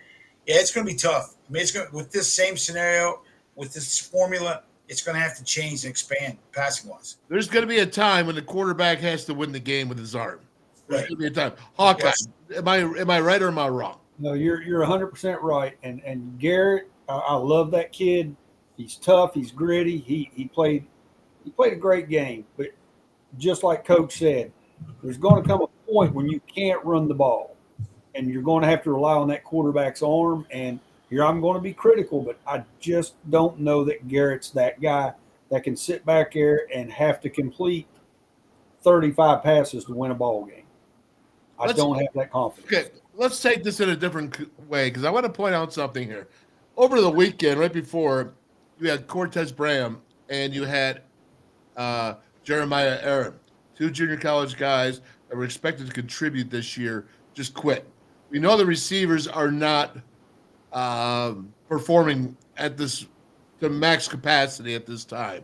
yeah, it's going to be tough. It's going with this same scenario, with this formula, it's going to have to change and expand passing-wise. There's going to be a time when the quarterback has to win the game with his arm. There's Right. going to be a time. Hawkeye, Yes. am I right or am I wrong? No, you're 100% right. And Garrett, I love that kid. He's tough. He's gritty. He played a great game. But just like Coach said, there's going to come a point when you can't run the ball, and you're going to have to rely on that quarterback's arm. And here I'm going to be critical, but I just don't know that Garrett's that guy that can sit back there and have to complete 35 passes to win a ball game. I don't have that confidence. Okay, let's take this in a different way because I want to point out something here. over the weekend, right before, you had Cortez Bram and you had Jeremiah Aaron, two junior college guys that were expected to contribute this year, just quit. We know the receivers are not performing at this to max capacity at this time.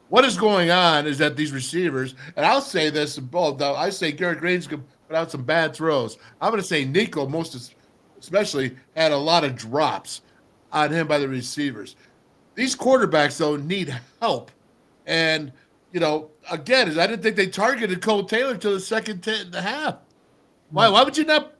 What is going on is that these receivers, and I'll say this, I say Garrett Green's going to put out some bad throws. I'm going to say Nico, most especially, had a lot of drops on him by the receivers. These quarterbacks, though, need help. And, again, I didn't think they targeted Cole Taylor till the second 10 and a half. Why would you not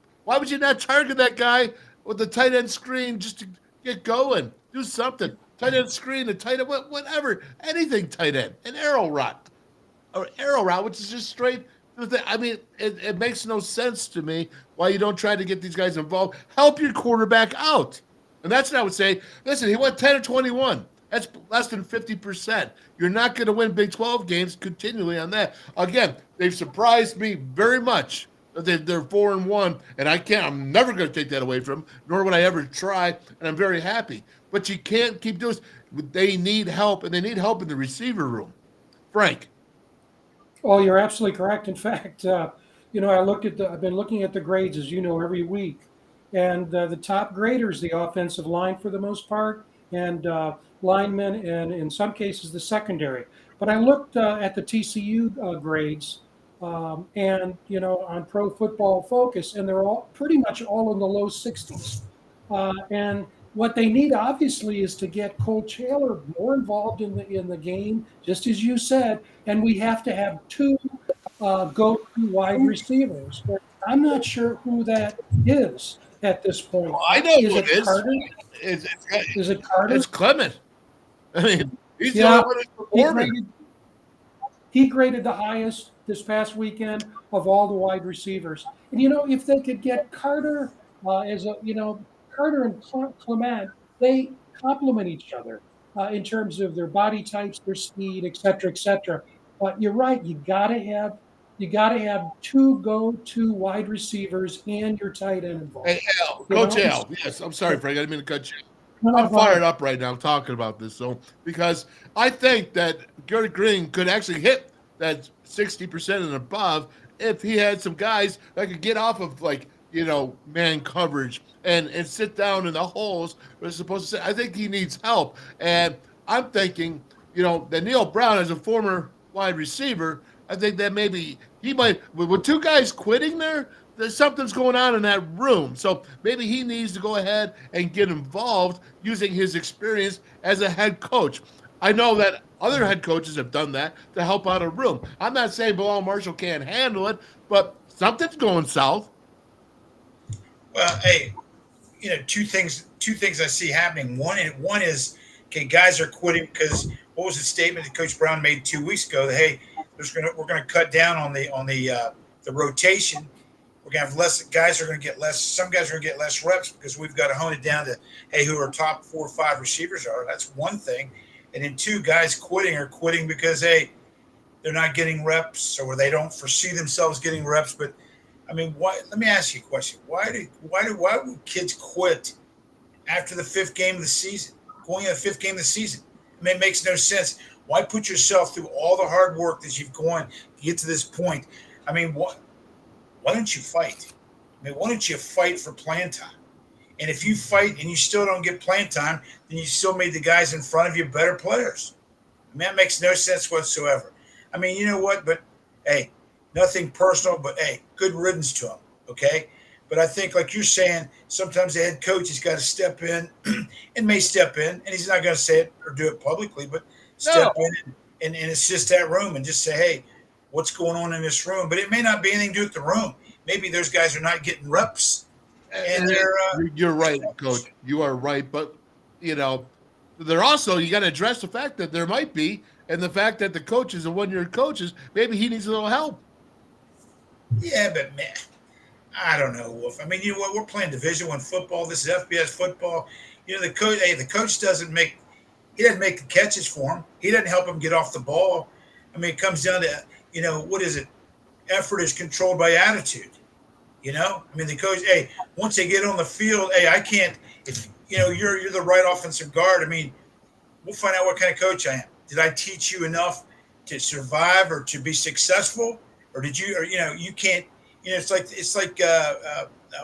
target that guy with the tight end screen just to get going? Do something. Tight end screen, a tight end, whatever, anything tight end, an arrow route, which is just straight. I mean, it makes no sense to me why you don't try to get these guys involved. Help your quarterback out. And that's what I would say. Listen, he went 10 or 21. That's less than 50%. You're not going to win Big 12 games continually on that. Again, they've surprised me very much. They're 4-1, and I'm never going to take that away from them, nor would I ever try, and I'm very happy. But you can't keep doing this. They need help, and they need help in the receiver room. Frank. Oh, you're absolutely correct. In fact, I've been looking at the grades, as you know, every week, and the top graders, the offensive line for the most part, and linemen, and in some cases the secondary. But I looked at the TCU grades. And on Pro Football Focus, and they're all pretty much all in the low 60s. And what they need, obviously, is to get Cole Taylor more involved in the game, just as you said. And we have to have two go-to wide receivers. But I'm not sure who that is at this point. Well, I know who it is. Carter? Is it Carter? It's Clement. I mean, he's the only one who's performing. He graded the highest this past weekend of all the wide receivers. And, if they could get Carter Carter and Clement, they complement each other in terms of their body types, their speed, et cetera, et cetera. But you're right. You got to have two go-to wide receivers and your tight end involved. Hey, Coach Al. Yes, I'm sorry, Frank. I didn't mean to cut you. I'm fired up right now talking about this, because I think that Garrett Green could actually hit that 60% and above if he had some guys that could get off of man coverage and sit down in the holes where they're supposed to sit. I think he needs help. And I'm thinking, that Neil Brown, as a former wide receiver, I think that maybe he might, with two guys quitting there's something's going on in that room. So maybe he needs to go ahead and get involved using his experience as a head coach. I know that other head coaches have done that to help out a room. I'm not saying Bilal Marshall can't handle it, but something's going south. Well, hey, two things I see happening. One is, okay, guys are quitting because what was the statement that Coach Brown made 2 weeks ago? That, hey, we're going to cut down on the rotation. We're going to have less guys are going to get less. Some guys are going to get less reps because we've got to hone it down to, hey, who our top 4 or 5 receivers are. That's one thing. And then two, guys quitting because, hey, they're not getting reps or they don't foresee themselves getting reps. But I mean, why? Let me ask you a question. Why would kids quit after the 5th game of the season? Going into the 5th game of the season, I mean, it makes no sense. Why put yourself through all the hard work that you've gone to get to this point? I mean, why don't you fight? I mean, why don't you fight for playing time? And if you fight and you still don't get playing time, then you still made the guys in front of you better players. I mean, that makes no sense whatsoever. I mean, you know what? But, hey, nothing personal, but, hey, good riddance to them, okay? But I think, like you're saying, sometimes the head coach has got to step in and may step in, and he's not going to say it or do it publicly, but step in and assist that room and just say, hey, what's going on in this room? But it may not be anything to do with the room. Maybe those guys are not getting reps. And you're right, Coach. You are right. But, they're also, you got to address the fact that there might be, and the fact that the coaches are one-year coaches, maybe he needs a little help. Yeah, but, man, I don't know, Wolf. I mean, you know what? We're playing Division I football. This is FBS football. The coach doesn't make the catches for him. He doesn't help him get off the ball. I mean, it comes down to, what is it? Effort is controlled by attitude. I mean, the coach, hey, once they get on the field, hey, I can't, if you're the right offensive guard. I mean, we'll find out what kind of coach I am. Did I teach you enough to survive or to be successful, or did you? Or you can't. It's like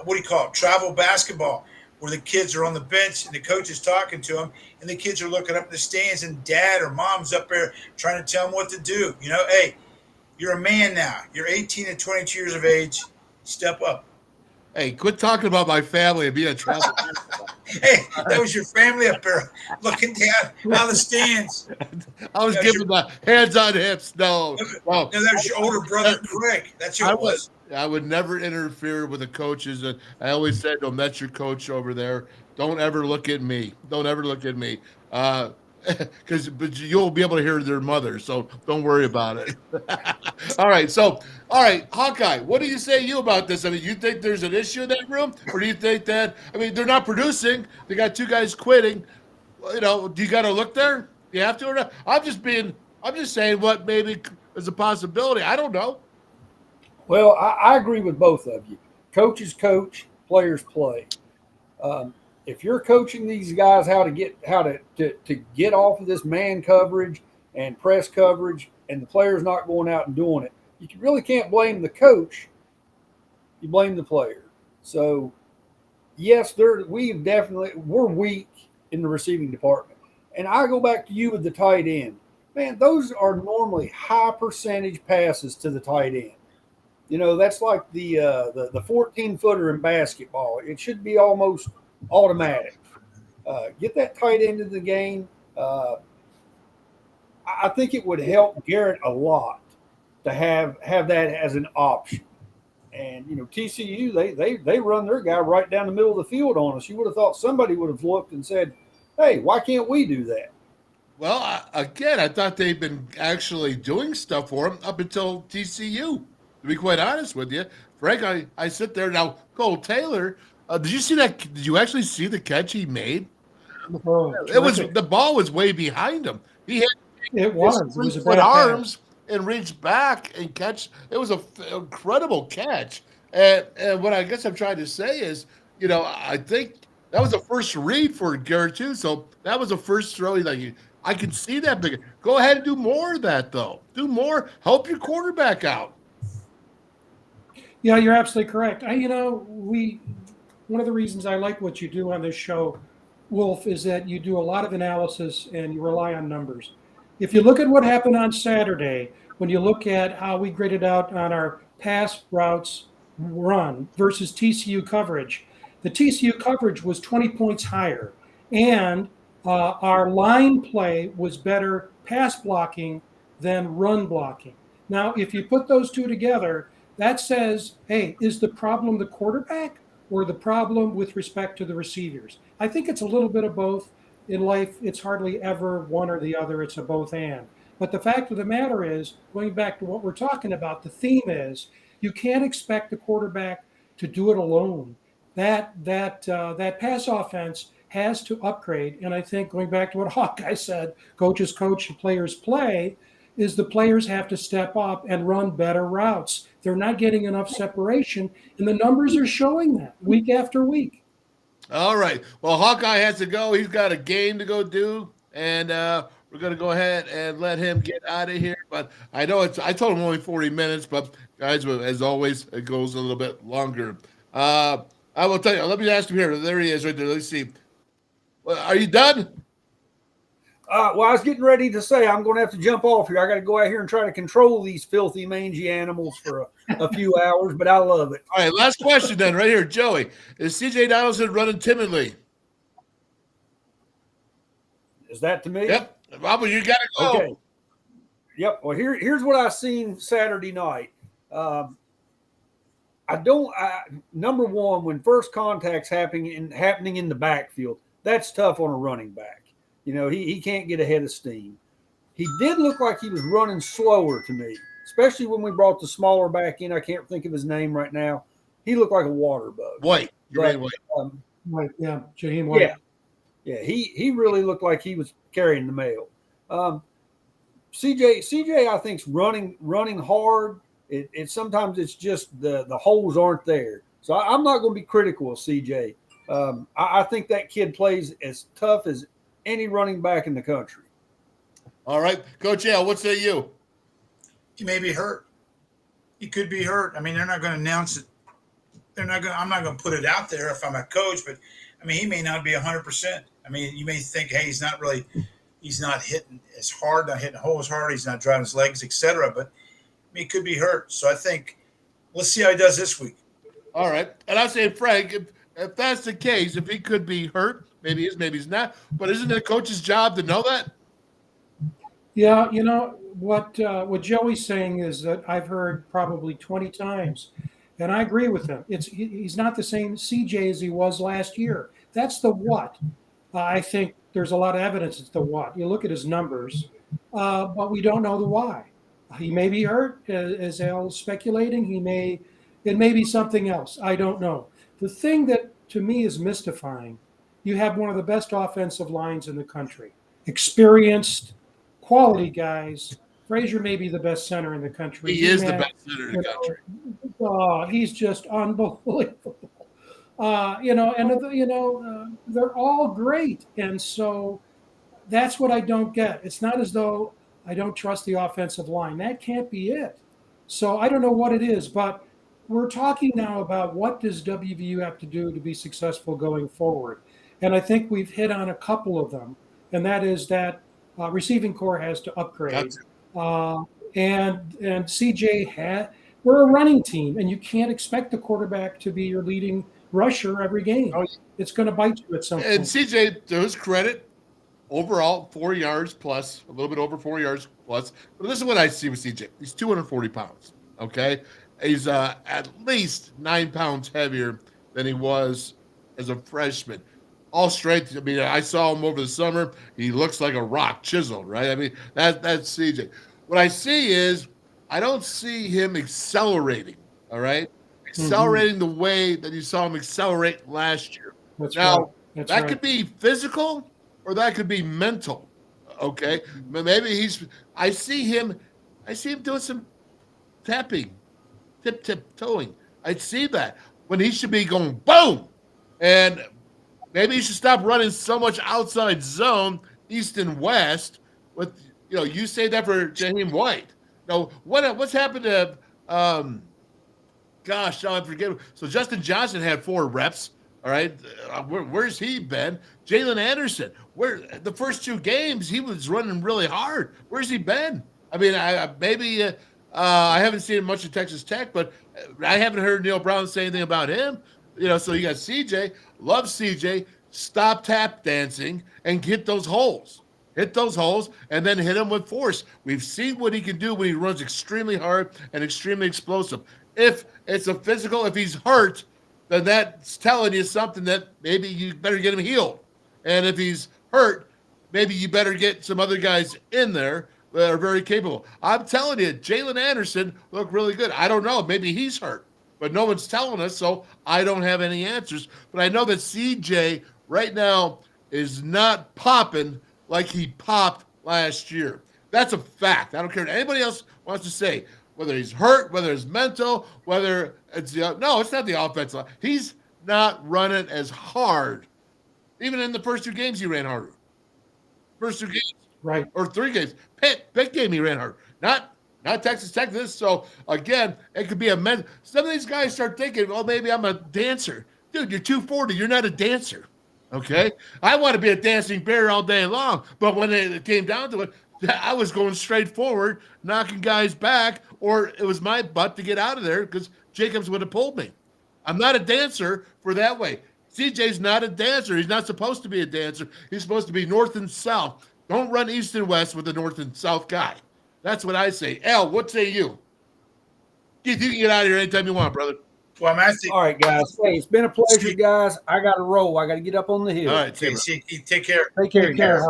what do you call it? Travel basketball, where the kids are on the bench and the coach is talking to them, and the kids are looking up in the stands, and dad or mom's up there trying to tell them what to do. Hey, you're a man now. You're 18 and 22 years of age. Step up. Hey, quit talking about my family and being a travel. Hey, that was your family up there looking down out of the stands. I was giving the hands on hips. No. No, that was your older brother, Craig. That's who it was. I would never interfere with the coaches. And I always said to them, that's your coach over there. Don't ever look at me. Don't ever look at me. But you'll be able to hear their mother, so don't worry about it. All right, Hawkeye, what do you say about this? I mean, you think there's an issue in that room, or do you think that they're not producing? They got two guys quitting. Do you got to look there? You have to or not? I'm just saying what maybe is a possibility. I don't know. Well, I agree with both of you. Coaches coach, players play. If you're coaching these guys how to get off of this man coverage and press coverage, and the player's not going out and doing it, you really can't blame the coach. You blame the player. So, yes, we're weak in the receiving department. And I go back to you with the tight end. Man, those are normally high percentage passes to the tight end. That's like the 14-footer in basketball. It should be almost automatic. Get that tight end in the game. I think it would help Garrett a lot to have that as an option. And TCU, they run their guy right down the middle of the field on us. You would have thought somebody would have looked and said, "Hey, why can't we do that?" Well, I thought they've been actually doing stuff for him up until TCU. To be quite honest with you, Frank, I sit there now. Cole Taylor. Did you see that? Did you actually see the catch he made? The ball was way behind him. He had it was with arms and reached back and catch. It was an incredible catch. And what I guess I'm trying to say is, I think that was the first read for Garrett too. So that was the first throw. I can see that big. Go ahead and do more of that though. Do more. Help your quarterback out. Yeah, you're absolutely correct. One of the reasons I like what you do on this show, Wolf, is that you do a lot of analysis and you rely on numbers. If you look at what happened on Saturday, when you look at how we graded out on our pass routes run versus TCU coverage, the TCU coverage was 20 points higher. And our line play was better pass blocking than run blocking. Now, if you put those two together, that says, hey, is the problem the quarterback or the problem with respect to the receivers? I think it's a little bit of both. In life, it's hardly ever one or the other. It's a both and. But the fact of the matter is, going back to what we're talking about, the theme is you can't expect the quarterback to do it alone. That pass offense has to upgrade. And I think going back to what Hawkeye said, coaches coach and players play, is the players have to step up and run better routes. They're not getting enough separation, and the numbers are showing that week after week. All right. Well, Hawkeye has to go. He's got a game to go do, and we're going to go ahead and let him get out of here. But I know I told him only 40 minutes, but guys, as always, it goes a little bit longer. I will tell you. Let me ask him here. There he is right there. Let's see. Well, are you done? Well, I was getting ready to say I'm going to have to jump off here. I got to go out here and try to control these filthy, mangy animals for a few hours, but I love it. All right, last question then, right here, Joey. Is C.J. Donaldson running timidly? Is that to me? Yep. Robert, you got to go. Okay. Yep. Well, here's what I seen Saturday night. Number one, when first contact's happening in the backfield, that's tough on a running back. He can't get ahead of steam. He did look like he was running slower to me, especially when we brought the smaller back in. I can't think of his name right now. He looked like a water bug. White. Right. White, yeah. Jaheim White. Yeah. He really looked like he was carrying the mail. CJ, I think, is running hard. It sometimes it's just the holes aren't there. So I'm not going to be critical of CJ. I think that kid plays as tough as any running back in the country. All right, Coach Al, what say you? He may be hurt. He could be hurt. I mean, they're not going to announce it. I'm not going to put it out there if I'm a coach, but I mean, he may not be 100%. I mean, you may think, hey, he's not hitting as hard, not hitting the hole as hard. He's not driving his legs, etc. But I mean, he could be hurt. So I think let's see how he does this week. All right. And I say, Frank, if that's the case, if he could be hurt, maybe he is, maybe he's not. But isn't it a coach's job to know that? Yeah, you know what Joey's saying is that I've heard probably 20 times, and I agree with him. He's not the same CJ as he was last year. That's the what. I think there's a lot of evidence it's the what. You look at his numbers, but we don't know the why. He may be hurt, as Al's speculating. It may be something else. I don't know. The thing that to me is mystifying, you have one of the best offensive lines in the country, experienced, quality guys. Frazier may be the best center in the country. He is the best center in the country. He's just unbelievable. They're all great. And so that's what I don't get. It's not as though I don't trust the offensive line. That can't be it. So I don't know what it is, but we're talking now about what does WVU have to do to be successful going forward. And I think we've hit on a couple of them, and that is that receiving core has to upgrade. And CJ we're a running team, and you can't expect the quarterback to be your leading rusher every game. It's going to bite you at some point. And CJ, to his credit, overall, 4 yards plus, a little bit over 4 yards plus. But this is what I see with CJ. He's 240 pounds, okay? He's at least 9 pounds heavier than he was as a freshman. All strength. I mean, I saw him over the summer. He looks like a rock chiseled, right? I mean, that's CJ. What I see is I don't see him accelerating, all right? Accelerating the way that you saw him accelerate last year. That could be physical or that could be mental, okay? Maybe I see him doing some tapping, tip-toeing. I see that when he should be going boom. And maybe you should stop running so much outside zone, east and west. With you say that for Jaheim White. Now, what's happened to? Gosh, I forget. So Justin Johnson had 4 reps. All right, where's he been? Jalen Anderson. Where the first 2 games he was running really hard. Where's he been? I mean, I haven't seen him much at Texas Tech, but I haven't heard Neil Brown say anything about him. So you got CJ. Love CJ. Stop tap dancing and hit those holes. Hit those holes and then hit him with force. We've seen what he can do when he runs extremely hard and extremely explosive. If it's a physical, if he's hurt, then that's telling you something that maybe you better get him healed. And if he's hurt, maybe you better get some other guys in there that are very capable. I'm telling you, Jalen Anderson looked really good. I don't know. Maybe he's hurt, but no one's telling us, so I don't have any answers. But I know that CJ right now is not popping like he popped last year. That's a fact. I don't care what anybody else wants to say, whether he's hurt, whether it's mental, whether it's no, it's not the offensive line. He's not running as hard. Even in the first 2 games, he ran harder. First 2 games, right, or 3 games. Pitt game, he ran hard. Not Texas Tech. So again, it could be a men. Some of these guys start thinking, well, maybe I'm a dancer. Dude, you're 240. You're not a dancer. Okay, I want to be a dancing bear all day long, but when it came down to it, I was going straight forward, knocking guys back, or it was my butt to get out of there because Jacobs would have pulled me. I'm not a dancer for that way. CJ's not a dancer. He's not supposed to be a dancer. He's supposed to be north and south. Don't run east and west with the north and south guy. That's what I say. Al, what say you? Keith, you can get out of here anytime you want, brother. Well, I'm asking. All right, guys. Hey, it's been a pleasure, guys. I got to roll. I got to get up on the hill. All right, take care. Take care, guys.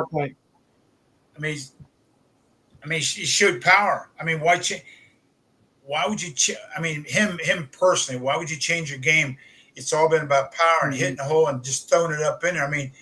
I mean, he showed power. I mean, why would you? I mean, him personally. Why would you change your game? It's all been about power and hitting the hole and just throwing it up in there. I mean,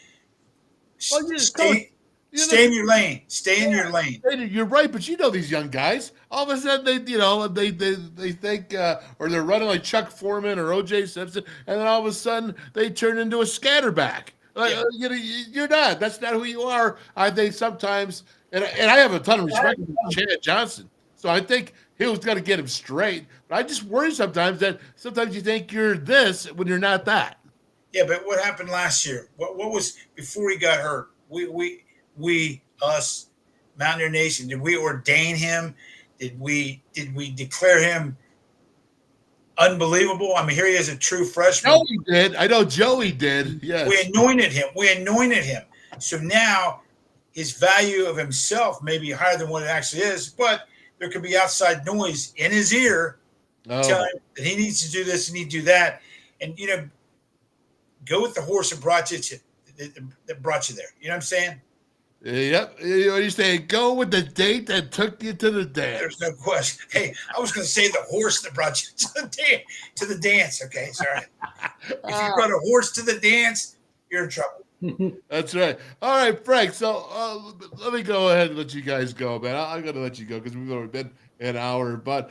Stay in your lane. Stay in your lane. You're right, but you know these young guys. All of a sudden, they think, or they're running like Chuck Foreman or O.J. Simpson, and then all of a sudden they turn into a scatterback. Like, you're not. That's not who you are. I think sometimes, and I have a ton of respect for Chad Johnson, so I think he was going to get him straight. But I just worry sometimes that sometimes you think you're this when you're not that. Yeah, but what happened last year? What was before he got hurt? Us, Mountaineer Nation, did we ordain him? Did we declare him unbelievable? I mean, here he is, a true freshman. Joey did. I know Joey did. Yes. We anointed him. So now his value of himself may be higher than what it actually is, but there could be outside noise in his ear telling him that he needs to do this and he need to do that. And, go with the horse that brought you there. You know what I'm saying? Yep. What are you saying? Go with the date that took you to the dance. There's no question. Hey, I was going to say the horse that brought you to the dance. Okay, sorry. If you brought a horse to the dance, you're in trouble. That's right. All right, Frank. So let me go ahead and let you guys go, man. I'm going to let you go because we've already been an hour. But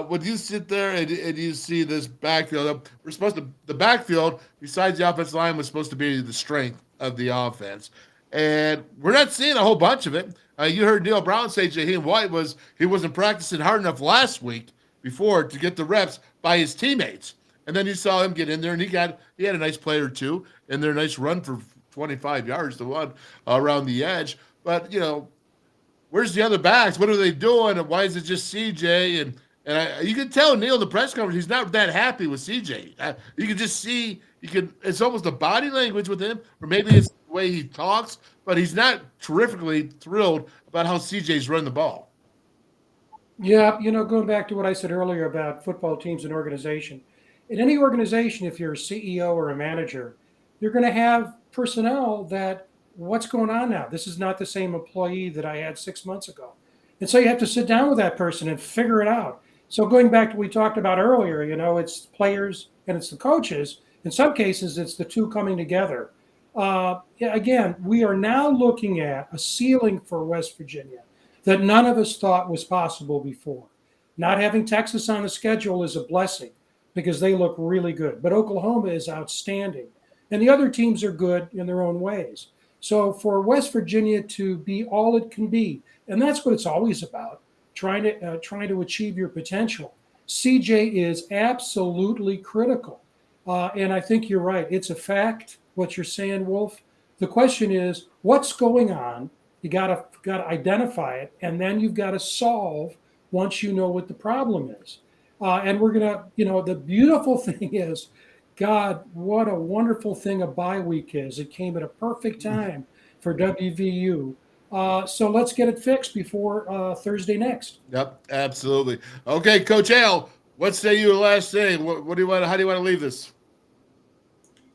when you sit there and you see this backfield, the backfield, besides the offensive line, was supposed to be the strength of the offense. And we're not seeing a whole bunch of it. You heard Neil Brown say Jaheim White wasn't practicing hard enough last week before to get the reps by his teammates. And then you saw him get in there, and he had a nice play or two, and their nice run for 25 yards to one around the edge. But, where's the other backs? What are they doing? And why is it just CJ? And you can tell Neil in the press conference, he's not that happy with CJ. You can just see, it's almost a body language with him, or maybe it's the way he talks, but he's not terrifically thrilled about how CJ's run the ball. Yeah, going back to what I said earlier about football teams and organization. In any organization, if you're a CEO or a manager, you're going to have personnel that, what's going on now? This is not the same employee that I had 6 months ago. And so you have to sit down with that person and figure it out. So going back to what we talked about earlier, it's the players and it's the coaches. In some cases, it's the two coming together. Again, we are now looking at a ceiling for West Virginia that none of us thought was possible before. Not having Texas on the schedule is a blessing because they look really good. But Oklahoma is outstanding. And the other teams are good in their own ways. So for West Virginia to be all it can be, and that's what it's always about, trying to achieve your potential. CJ is absolutely critical. And I think you're right. It's a fact, what you're saying, Wolf. The question is, what's going on? You gotta identify it, and then you've got to solve once you know what the problem is. And we're gonna, the beautiful thing is, God, what a wonderful thing a bye week is. It came at a perfect time for WVU. So let's get it fixed before Thursday next. Yep, absolutely. Okay, Coach Al, what say you last thing? What do you want? How do you want to leave this?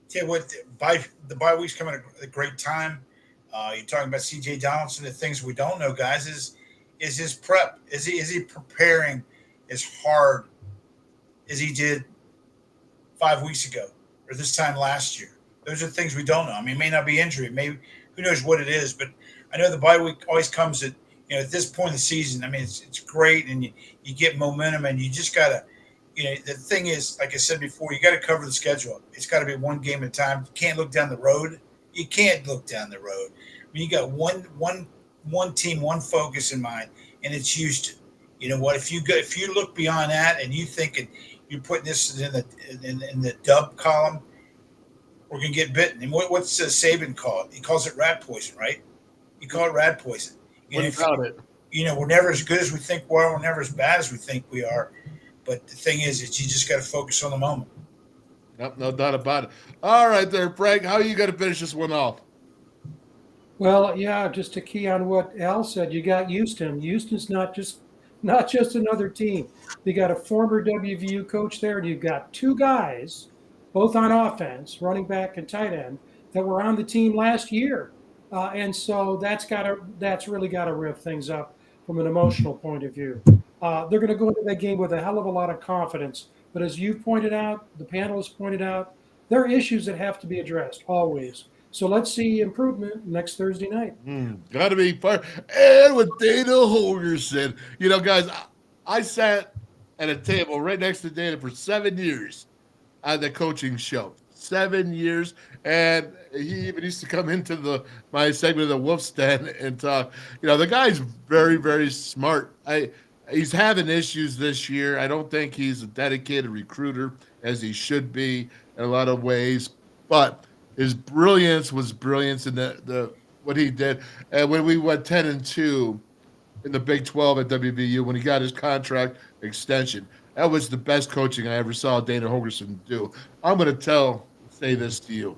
Tell you what, the bye week's coming at a great time. You're talking about C.J. Donaldson. The things we don't know, guys, is his prep. Is he preparing as hard as he did 5 weeks ago or this time last year? Those are things we don't know. I mean, it may not be injury. Maybe who knows what it is, but I know the bye week always comes at this point of the season. I mean, it's great, and you get momentum, and you just gotta, the thing is, like I said before, you got to cover the schedule. It's got to be one game at a time. You can't look down the road. You can't look down the road. I mean, you got one team, one focus in mind, and it's Houston. You know what? If you look beyond that and you thinking you're putting this in the dub column, we're gonna get bitten. And what's Saban call it? He calls it rat poison, right? You call it rat poison. We're never as good as we think we are. We're never as bad as we think we are. But the thing is that you just got to focus on the moment. Nope, no doubt about it. All right there, Frank. How are you going to finish this one off? Well, yeah, just to key on what Al said, you got Houston. Houston's not just another team. You got a former WVU coach there, and you've got two guys, both on offense, running back and tight end, that were on the team last year. And so that's really got to rev things up from an emotional point of view. They're going to go into that game with a hell of a lot of confidence. But as you pointed out, the panel has pointed out, there are issues that have to be addressed always. So let's see improvement next Thursday night. Got to be fun. And with Dana Holgerson, you know, guys, I sat at a table right next to Dana for 7 years on the coaching show. 7 years, and he even used to come into my segment of the Wolf's Den and talk. You know, the guy's very, very smart. He's having issues this year. I don't think he's a dedicated recruiter as he should be in a lot of ways, but his brilliance was brilliance in the what he did. And when we went 10-2 in the Big 12 at WVU, when he got his contract extension, that was the best coaching I ever saw Dana Holgerson do. I'm going to say this to you.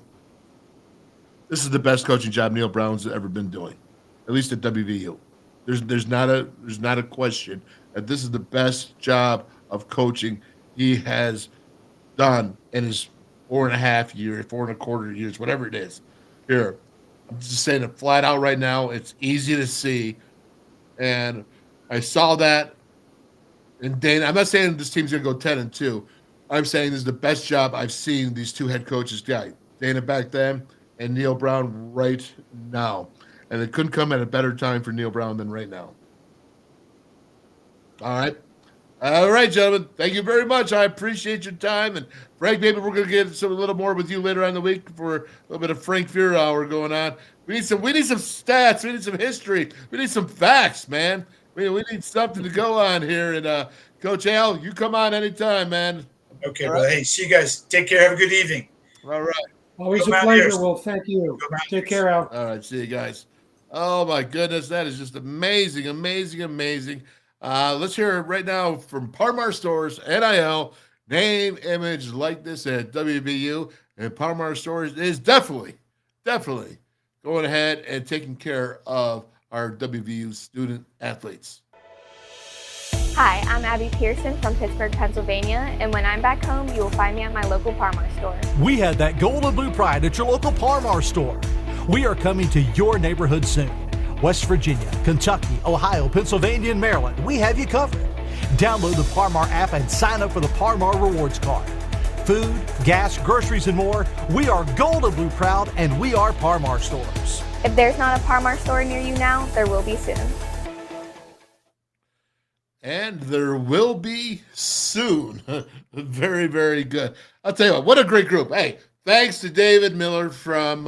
This is the best coaching job Neil Brown's ever been doing, at least at WVU. There's not a question that this is the best job of coaching he has done in his 4.5 years, 4.25 years, whatever it is. Here, I'm just saying it flat out right now. It's easy to see, and I saw that. And Dana, I'm not saying this team's going to go 10-2. I'm saying this is the best job I've seen these two head coaches get. Dana back then and Neil Brown right now. And it couldn't come at a better time for Neil Brown than right now. All right. All right, gentlemen. Thank you very much. I appreciate your time. And Frank, maybe we're going to get a little more with you later on in the week for a little bit of Frank Fear Hour going on. We need some stats. We need some history. We need some facts, man. We need something to go on here. And Coach Al, you come on anytime, man. Okay, well, hey, see you guys. Take care. Have a good evening. All right. Always a pleasure, Will. Thank you. Take care, Al. All right, see you guys. Oh, my goodness. That is just amazing, amazing, amazing. Let's hear it right now from Parmar Stores, NIL, name, image, likeness at WVU. And Parmar Stores is definitely going ahead and taking care of our WVU student athletes. Hi, I'm Abby Pearson from Pittsburgh, Pennsylvania, and when I'm back home, you will find me at my local Parmar store. We had that gold and blue pride at your local Parmar store. We are coming to your neighborhood soon. West Virginia, Kentucky, Ohio, Pennsylvania, and Maryland, we have you covered. Download the Parmar app and sign up for the Parmar Rewards Card. Food, gas, groceries, and more, we are gold and blue proud, and we are Parmar Stores. If there's not a Parmar store near you now, there will be soon. And there will be soon. Very, very good. I'll tell you what a great group. Hey, thanks to David Miller from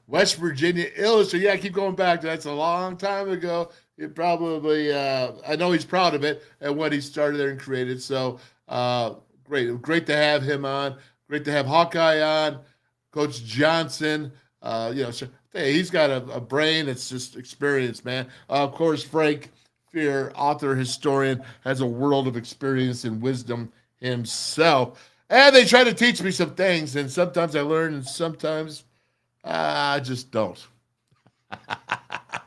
West Virginia Illustrated. Yeah, I keep going back to that. That's a long time ago. It probably, I know he's proud of it and what he started there and created. So great to have him on. Great to have Hawkeye on. Coach Johnson. Hey, he's got a brain that's just experience, man. Of course, Frank Fear, author, historian, has a world of experience and wisdom himself. And they try to teach me some things, and sometimes I learn, and sometimes I just don't.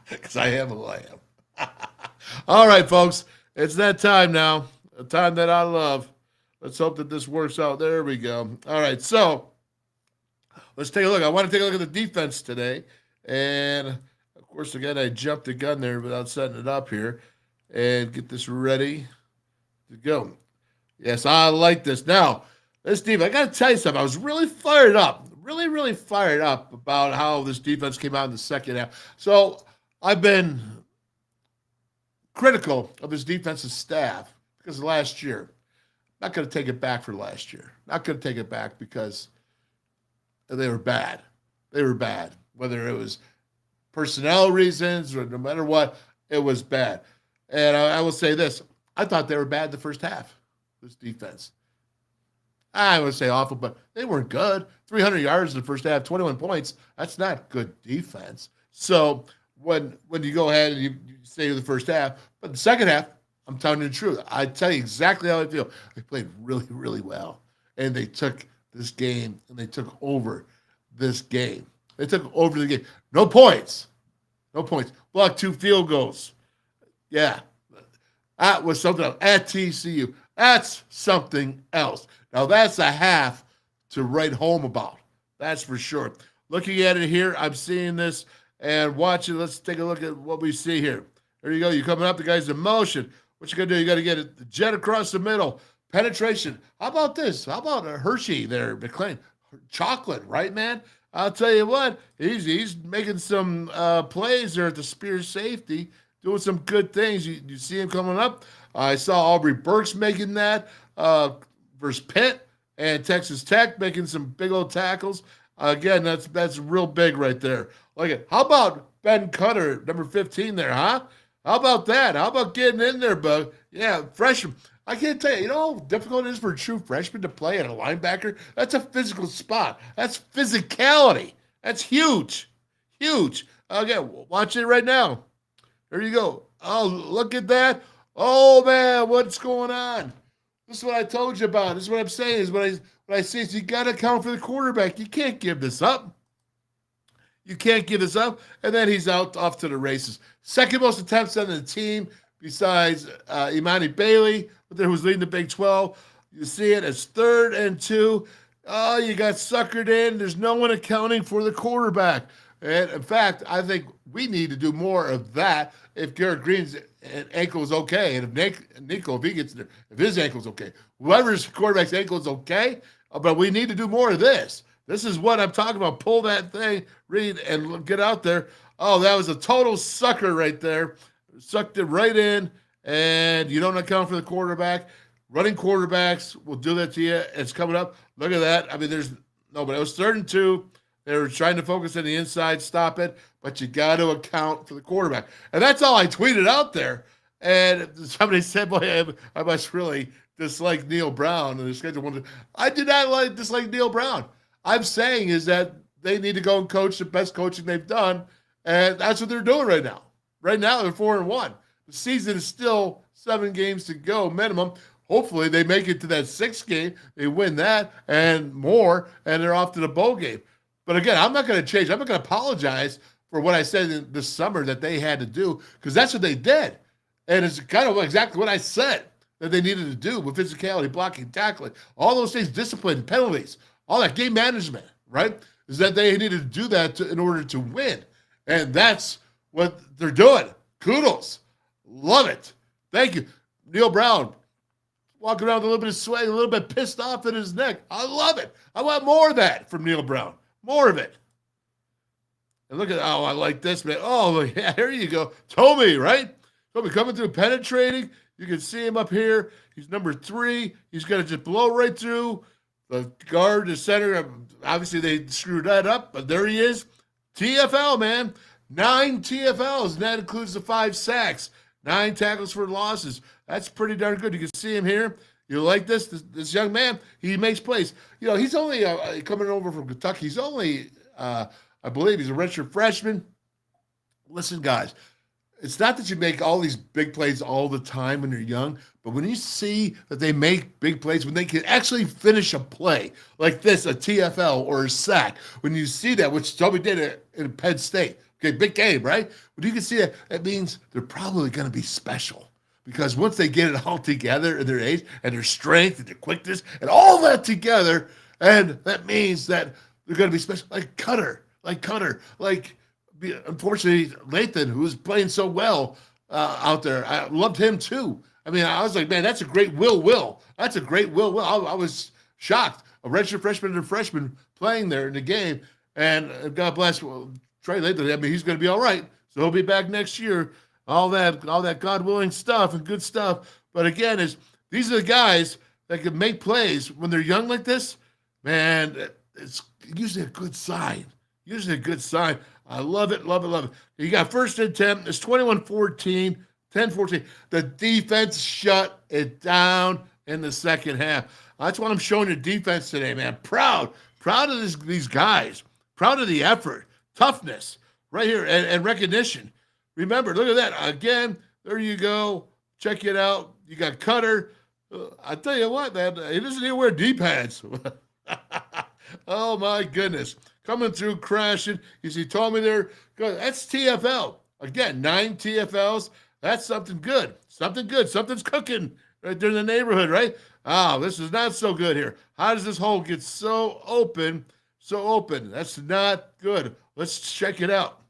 Because I am who I am. All right, folks, it's that time now, a time that I love. Let's hope that this works out. There we go. All right, so let's take a look. I want to take a look at the defense today. And, of course, again, I jumped the gun there without setting it up here. And get this ready to go. Yes, I like this. Now, this defense, I got to tell you something. I was really fired up, really fired up about how this defense came out in the second half. So I've been critical of this defensive staff because last year. Not going to take it back for last year. Not going to take it back because they were bad. They were bad. Whether it was personnel reasons or no matter what, it was bad. And I will say this. I thought they were bad the first half, this defense. I would say awful, but they weren't good. 300 yards in the first half, 21 points. That's not good defense. So when you go ahead and you say the first half, but the second half, I'm telling you the truth. I tell you exactly how I feel. They played really well. And they took this game and they took over this game. They took over the game. No points. Blocked 2 field goals. Yeah. That was something else. At TCU. That's something else. Now, that's a half to write home about. That's for sure. Looking at it here, I'm seeing this and watching. Let's take a look at what we see here. There you go. You're coming up. The guy's in motion. What you going to do? You got to get it, the jet across the middle. Penetration. How about this? How about a Hershey there, McLean? Chocolate, right, man? I'll tell you what, he's making some plays there at the spear safety, doing some good things. You see him coming up. I saw Aubrey Burks making that versus Pitt, and Texas Tech making some big old tackles. Again, that's real big right there. How about Ben Cutter, number 15 there, huh? How about that? How about getting in there, bud? Yeah, freshman. I can't tell you, how difficult it is for a true freshman to play at a linebacker? That's a physical spot. That's physicality. That's huge. Huge. Okay, watch it right now. There you go. Oh, look at that. Oh, man, what's going on? This is what I told you about. This is what I'm saying. Is what I say is you got to account for the quarterback. You can't give this up. You can't give this up. And then he's off to the races. Second most attempts on the team besides Imani Bailey, who was leading the Big 12. You see it as 3rd and 2. Oh, you got suckered in. There's no one accounting for the quarterback. And, in fact, I think we need to do more of that if Garrett Green's ankle is okay. And if Nico, if he gets there, if his ankle's okay. Whoever's quarterback's ankle is okay, but we need to do more of this. This is what I'm talking about. Pull that thing, Reed, and get out there. Oh, that was a total sucker right there. Sucked it right in, and you don't account for the quarterback. Running quarterbacks will do that to you. It's coming up. Look at that. I mean, but it was 3rd and 2. They were trying to focus on the inside, stop it, but you got to account for the quarterback. And that's all I tweeted out there. And somebody said, boy, I must really dislike Neil Brown. And the schedule I did not dislike Neil Brown. I'm saying is that they need to go and coach the best coaching they've done, and that's what they're doing right now. Right now, they're 4-1. The season is still 7 games to go minimum. Hopefully, they make it to that 6th game. They win that and more, and they're off to the bowl game. But again, I'm not going to change. I'm not going to apologize for what I said this summer that they had to do, because that's what they did. And it's kind of exactly what I said that they needed to do with physicality, blocking, tackling, all those things, discipline, penalties, all that game management, right? Is that they needed to do that in order to win. And that's what they're doing. Kudos. Love it. Thank you. Neil Brown, walking around with a little bit of sweat, a little bit pissed off in his neck. I love it. I want more of that from Neil Brown. More of it. And look at, I like this, man. Oh, yeah, here you go. Tommy, right? Tommy coming through, penetrating. You can see him up here. He's number 3. He's going to just blow right through the guard, the center. Obviously, they screwed that up, but there he is. TFL, man. 9 TFLs, and that includes the 5 sacks. 9 tackles for losses. That's pretty darn good. You can see him here. You like this? This young man, he makes plays. He's only coming over from Kentucky. He's only, I believe, he's a redshirt freshman. Listen, guys, it's not that you make all these big plays all the time when you're young, but when you see that they make big plays, when they can actually finish a play like this, a TFL or a sack, when you see that, which Toby did in Penn State, okay, big game, right? When you can see that, that means they're probably going to be special. Because once they get it all together in their age and their strength and their quickness and all that together, and that means that they're going to be special, like Cutter, unfortunately, Lathan, who was playing so well out there. I loved him too. I mean, I was like, man, that's a great Will. That's a great Will. I was shocked. A redshirt freshman and a freshman playing there in the game. And God bless Trey Lathan. I mean, he's going to be all right. So he'll be back next year. All that God willing stuff and good stuff. But again, these are the guys that can make plays when they're young like this. Man, it's usually a good sign. I love it. You got 1st and 10. It's 21-14, 10-14. The defense shut it down in the second half. That's why I'm showing the defense today, man. Proud of these guys. Proud of the effort, toughness right here, and recognition. Remember, look at that. Again, there you go. Check it out. You got Cutter. I tell you what, man, he doesn't even wear D-pads. Oh, my goodness. Coming through, crashing. You see Tommy there. Good. That's TFL. Again, 9 TFLs. That's something good. Something's cooking right there in the neighborhood, right? Oh, this is not so good here. How does this hole get so open? That's not good. Let's check it out.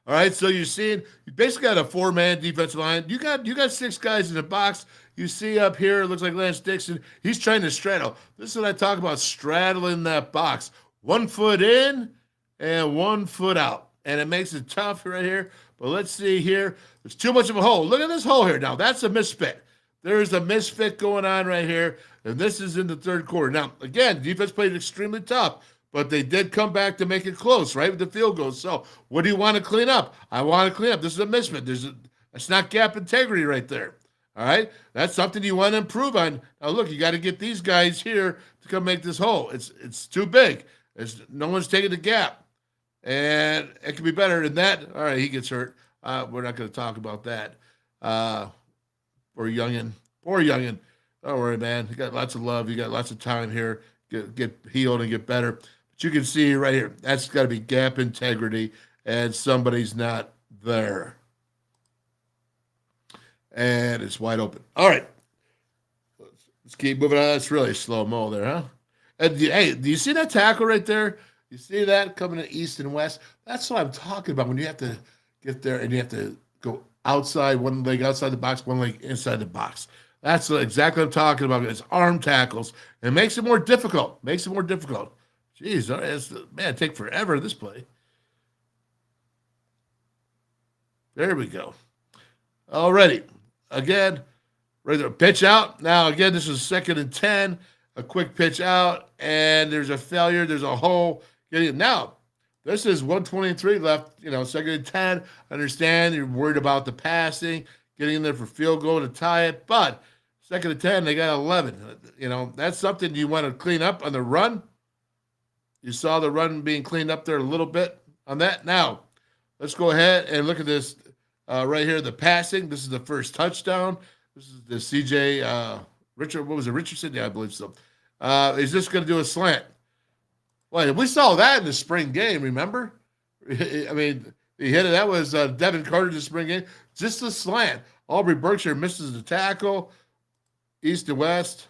All right, so you're seeing you basically got a 4-man defensive line. You got 6 guys in the box. You see up here, it looks like Lance Dixon. He's trying to straddle. This is what I talk about, straddling that box. 1 foot in and 1 foot out. And it makes it tough right here. But let's see here. There's too much of a hole. Look at this hole here. Now, that's a misfit. There's a misfit going on right here. And this is in the third quarter. Now, again, defense played extremely tough. But they did come back to make it close, right, with the field goal. So what do you want to clean up? I want to clean up. This is a misfit. That's not gap integrity right there. All right? That's something you want to improve on. Now, look, you got to get these guys here to come make this hole. It's too big. No one's taking the gap. And it can be better than that. All right, he gets hurt. We're not going to talk about that. Poor youngin. Don't worry, man. You got lots of love. You got lots of time here. Get healed and get better. But you can see right here, that's got to be gap integrity, and somebody's not there. And it's wide open. All right. Let's keep moving on. That's really slow-mo there, huh? And hey, do you see that tackle right there? You see that coming to east and west? That's what I'm talking about when you have to get there and you have to go outside, one leg outside the box, one leg inside the box. That's exactly what I'm talking about. It's arm tackles. It makes it more difficult. Jeez, man, take forever, this play. There we go. Alrighty. Again, right there, pitch out. Now, again, this is 2nd and 10. A quick pitch out, and there's a failure. There's a hole. Now, this is 1:23 left, 2nd and 10. I understand you're worried about the passing, getting in there for field goal to tie it, but 2nd and 10, they got 11. That's something you want to clean up on the run. You saw the run being cleaned up there a little bit on that. Now, let's go ahead and look at this right here, the passing. This is the first touchdown. This is the CJ Richardson? Yeah, I believe so. Is this going to do a slant? Well, we saw that in the spring game, remember? I mean, he hit it. That was Devin Carter in the spring game. Just a slant. Aubrey Berkshire misses the tackle. East to west.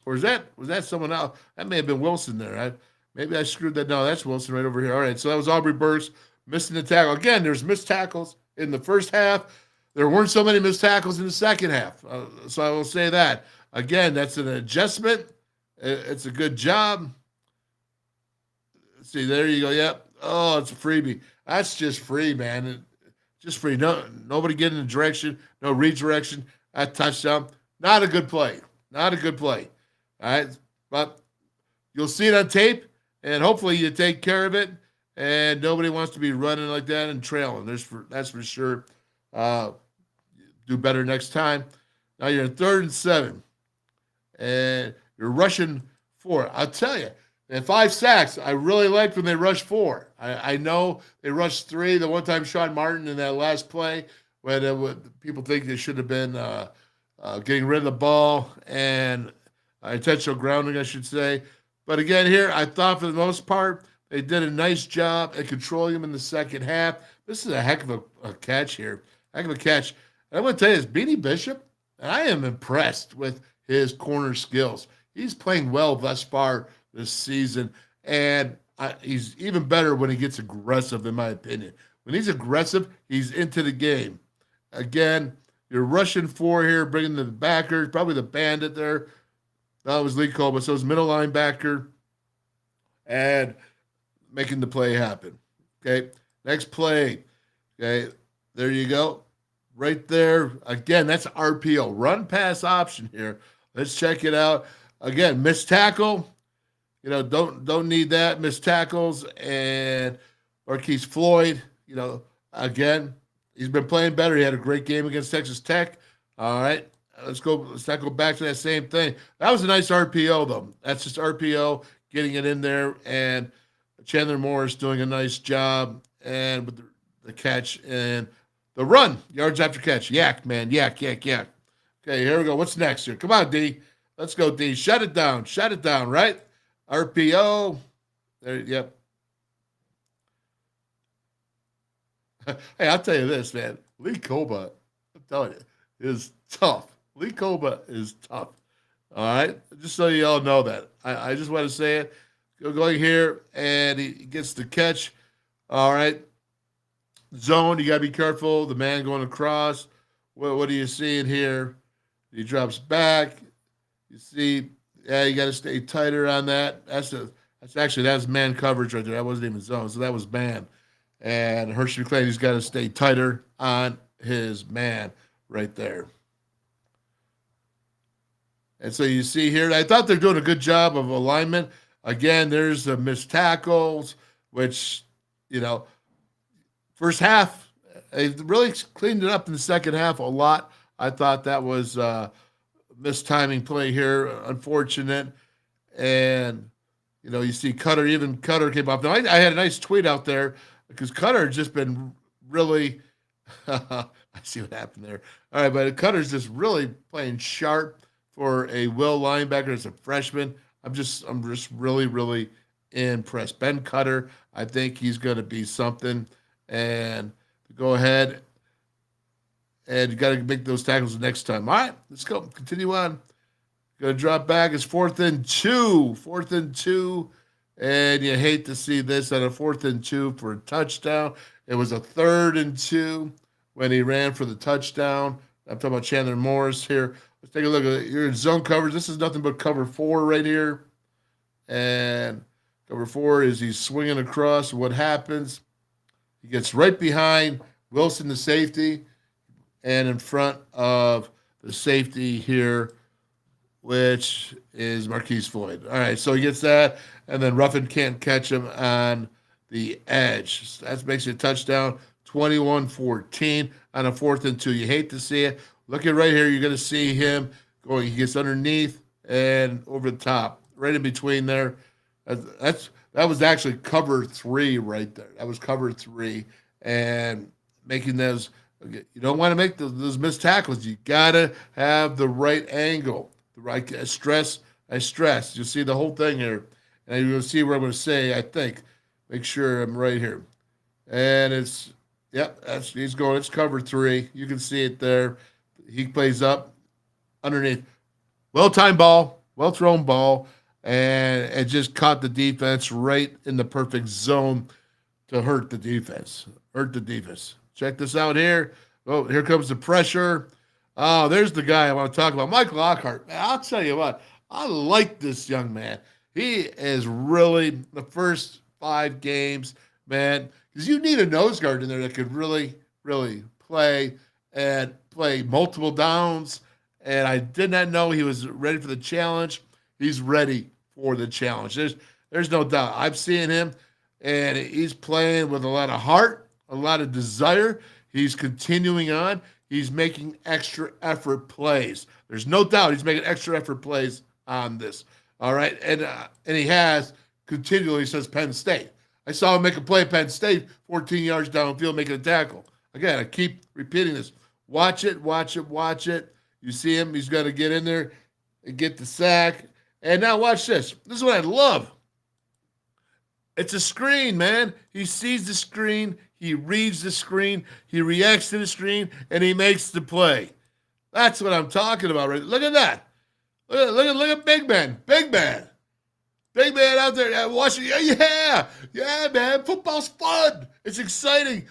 Or was that someone else? That may have been Wilson there. Maybe I screwed that. No, that's Wilson right over here. All right, so that was Aubrey Burks missing the tackle. Again, there's missed tackles in the first half. There weren't so many missed tackles in the second half. So I will say that. Again, that's an adjustment. It's a good job. Let's see, there you go. Yep. Oh, it's a freebie. That's just free, man. Just free. Nobody getting in the direction. No redirection. That touchdown. Not a good play. All right. But you'll see it on tape, and hopefully you take care of it, and nobody wants to be running like that and trailing. That's for sure. Do better next time. Now you're in 3rd and 7, and you're rushing 4. I'll tell you, and 5 sacks, I really liked when they rushed 4. I know they rushed 3. The one time Sean Martin in that last play, when people think they should have been getting rid of the ball and intentional grounding, I should say. But again, here, I thought for the most part, they did a nice job at controlling him in the second half. This is a heck of a catch here. Heck of a catch. And I'm going to tell you this, Beanie Bishop, I am impressed with his corner skills. He's playing well thus far this season, and he's even better when he gets aggressive, in my opinion. When he's aggressive, he's into the game. Again, you're rushing 4 here, bringing the backers, probably the bandit there. That was Lee Cole, but so was middle linebacker, and making the play happen. Okay, next play. Okay, there you go. Right there. Again, that's RPO. Run pass option here. Let's check it out. Again, missed tackle. Don't need that. Missed tackles. And Marquise Floyd, again, he's been playing better. He had a great game against Texas Tech. All right. Let's not go back to that same thing. That was a nice RPO, though. That's just RPO, getting it in there. And Chandler Morris doing a nice job. And with the catch and the run, yards after catch. Yak, man. Yak. Okay, here we go. What's next here? Come on, D. Let's go, D. Shut it down, right? RPO. There, yep. Hey, I'll tell you this, man. Lee Koba, I'm telling you, is tough. Lee Koba is tough. All right? Just so you all know that. I just want to say it. Going here, and he gets the catch. All right. Zone, you got to be careful. The man going across. What are you seeing here? He drops back. You see, you got to stay tighter on that. That's That was man coverage right there. That wasn't even zone, so that was man. And Hershey McClain, he's got to stay tighter on his man right there. And so you see here, I thought they're doing a good job of alignment. Again, there's the missed tackles, which, first half, they really cleaned it up in the second half a lot. I thought that was missed timing play here, unfortunate. And, you see Cutter came off. Now, I had a nice tweet out there because Cutter has just been really I see what happened there. All right, but Cutter's just really playing sharp for a Will linebacker as a freshman. I'm just really, really impressed. Ben Cutter, I think he's going to be something. And go ahead, and you got to make those tackles the next time. All right, let's go. Continue on. Going to drop back. It's 4th and 2. 4th and 2. And you hate to see this on a 4th and 2 for a touchdown. It was a 3rd and 2 when he ran for the touchdown. I'm talking about Chandler Morris here. Let's take a look at it. You're in zone coverage. This is nothing but cover 4 right here. And cover 4 is he's swinging across. What happens? He gets right behind Wilson, the safety, and in front of the safety here, which is Marquise Floyd. All right, so he gets that, and then Ruffin can't catch him on the edge. So that makes it a touchdown, 21-14 on a 4th and 2. You hate to see it. Look at right here. You're going to see him going. He gets underneath and over the top, right in between there. That was actually cover 3 right there. That was cover 3, and making those. You don't want to make those missed tackles. You got to have the right angle, the right stress. I stress. You'll see the whole thing here, and you'll see what I'm going to say. I think. Make sure I'm right here, and it's he's going. It's cover 3. You can see it there. He plays up underneath. Well-timed ball, well-thrown ball, and it just caught the defense right in the perfect zone to hurt the defense. Check this out here. Oh, here comes the pressure. Oh, there's the guy I want to talk about, Michael Lockhart. Man, I'll tell you what, I like this young man. He is really the first 5 games, man, because you need a nose guard in there that could really, really play multiple downs. And I did not know he was ready for the challenge. He's ready for the challenge. There's no doubt. I've seen him, and he's playing with a lot of heart, a lot of desire. He's continuing on. He's making extra effort plays. There's no doubt he's making extra effort plays on this. All right, and he has continually since Penn State. I saw him make a play at Penn State, 14 yards downfield, making a tackle. Again, I keep repeating this. Watch it. You see him. He's going to get in there and get the sack. And now watch this. This is what I love. It's a screen, man. He sees the screen. He reads the screen. He reacts to the screen, and he makes the play. That's what I'm talking about. Right? Look at that. Look at Big Man. Big Man out there watching. Yeah, man. Football's fun. It's exciting.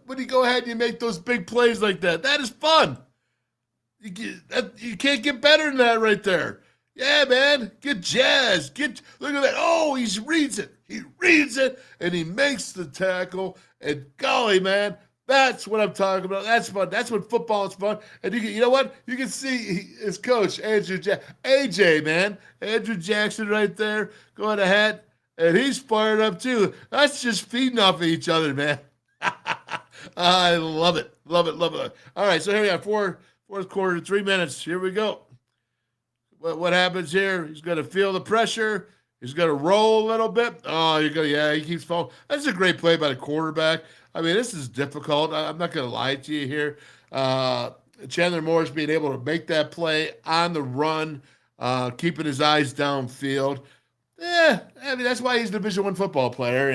When you go ahead and you make those big plays like that, that is fun. You can't get better than that right there. Yeah, man. Get jazzed. Look at that. Oh, he reads it. And he makes the tackle. And golly, man, that's what I'm talking about. That's fun. That's when football is fun. And you know what? You can see his coach, AJ, man. Andrew Jackson right there going ahead. And he's fired up too. That's just feeding off of each other, man. I love it. Love it. All right, so here we are, fourth quarter, 3 minutes. Here we go. What happens here? He's going to feel the pressure. He's going to roll a little bit. Oh, he keeps falling. That's a great play by the quarterback. I mean, this is difficult. I'm not going to lie to you here. Chandler Morris being able to make that play on the run, keeping his eyes downfield. I mean, that's why he's a Division I football player,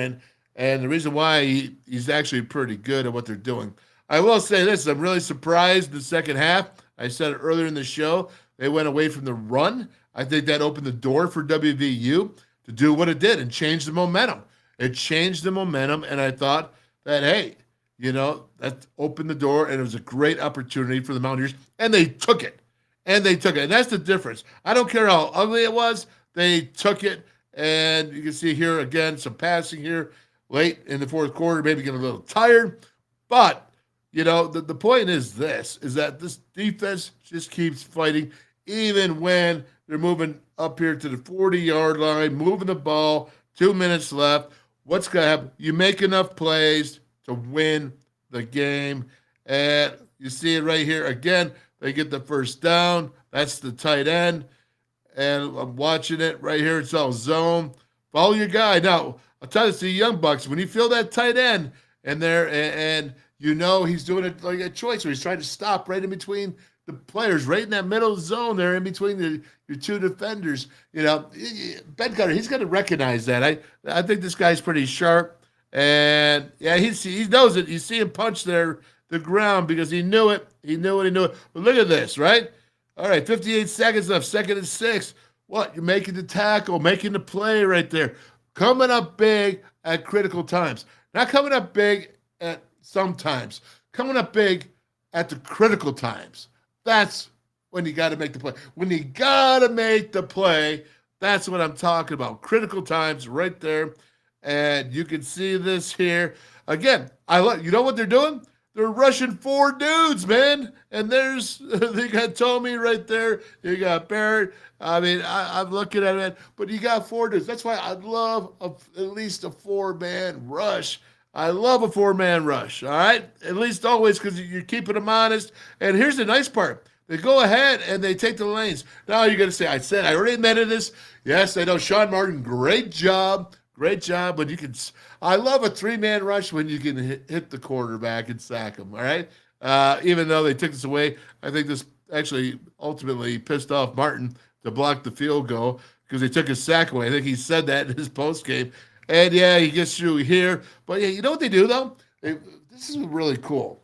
and the reason why he's actually pretty good at what they're doing. I will say this. I'm really surprised in the second half. I said it earlier in the show. They went away from the run. I think that opened the door for WVU to do what it did and change the momentum. It changed the momentum, and I thought that, hey, that opened the door, and it was a great opportunity for the Mountaineers, and they took it. And that's the difference. I don't care how ugly it was. They took it, And you can see here again some passing here late in the fourth quarter, maybe getting a little tired. But, the point is that this defense just keeps fighting even when they're moving up here to the 40-yard line, moving the ball, 2 minutes left. What's going to happen? You make enough plays to win the game. And you see it right here. Again, they get the first down. That's the tight end. And I'm watching it right here. It's all zone. Follow your guy. Now, I'll tell you, it's the Young Bucks. When you feel that tight end in there, and he's doing it like a choice where he's trying to stop right in between the players, right in that middle zone there, in between your two defenders. Ben Cutter, he's going to recognize that. I think this guy's pretty sharp. And, yeah, he knows it. You see him punch the ground because he knew it. He knew it. But look at this, right? All right, 58 seconds left, 2nd and 6. What? You're making the tackle, making the play right there. Coming up big at critical times. Not coming up big at some times. Coming up big at the critical times. That's when you got to make the play. When you got to make the play, that's what I'm talking about. Critical times right there. And you can see this here. Again, you know what they're doing? They're rushing 4 dudes, man. And they got Tommy right there. You got Barrett. I mean, I'm looking at it, but you got 4 dudes. That's why I love at least a 4-man rush. I love a 4-man rush, all right? At least always, because you're keeping them honest. And here's the nice part. They go ahead and they take the lanes. Now you're going to say, I already admitted this. Yes, I know Sean Martin, great job. Great job. But I love a 3-man rush when you can hit the quarterback and sack him, all right? Even though they took this away, I think this actually ultimately pissed off Martin to block the field goal because they took his sack away. I think he said that in his postgame. And, yeah, he gets through here. But, yeah, you know what they do, though? This is really cool.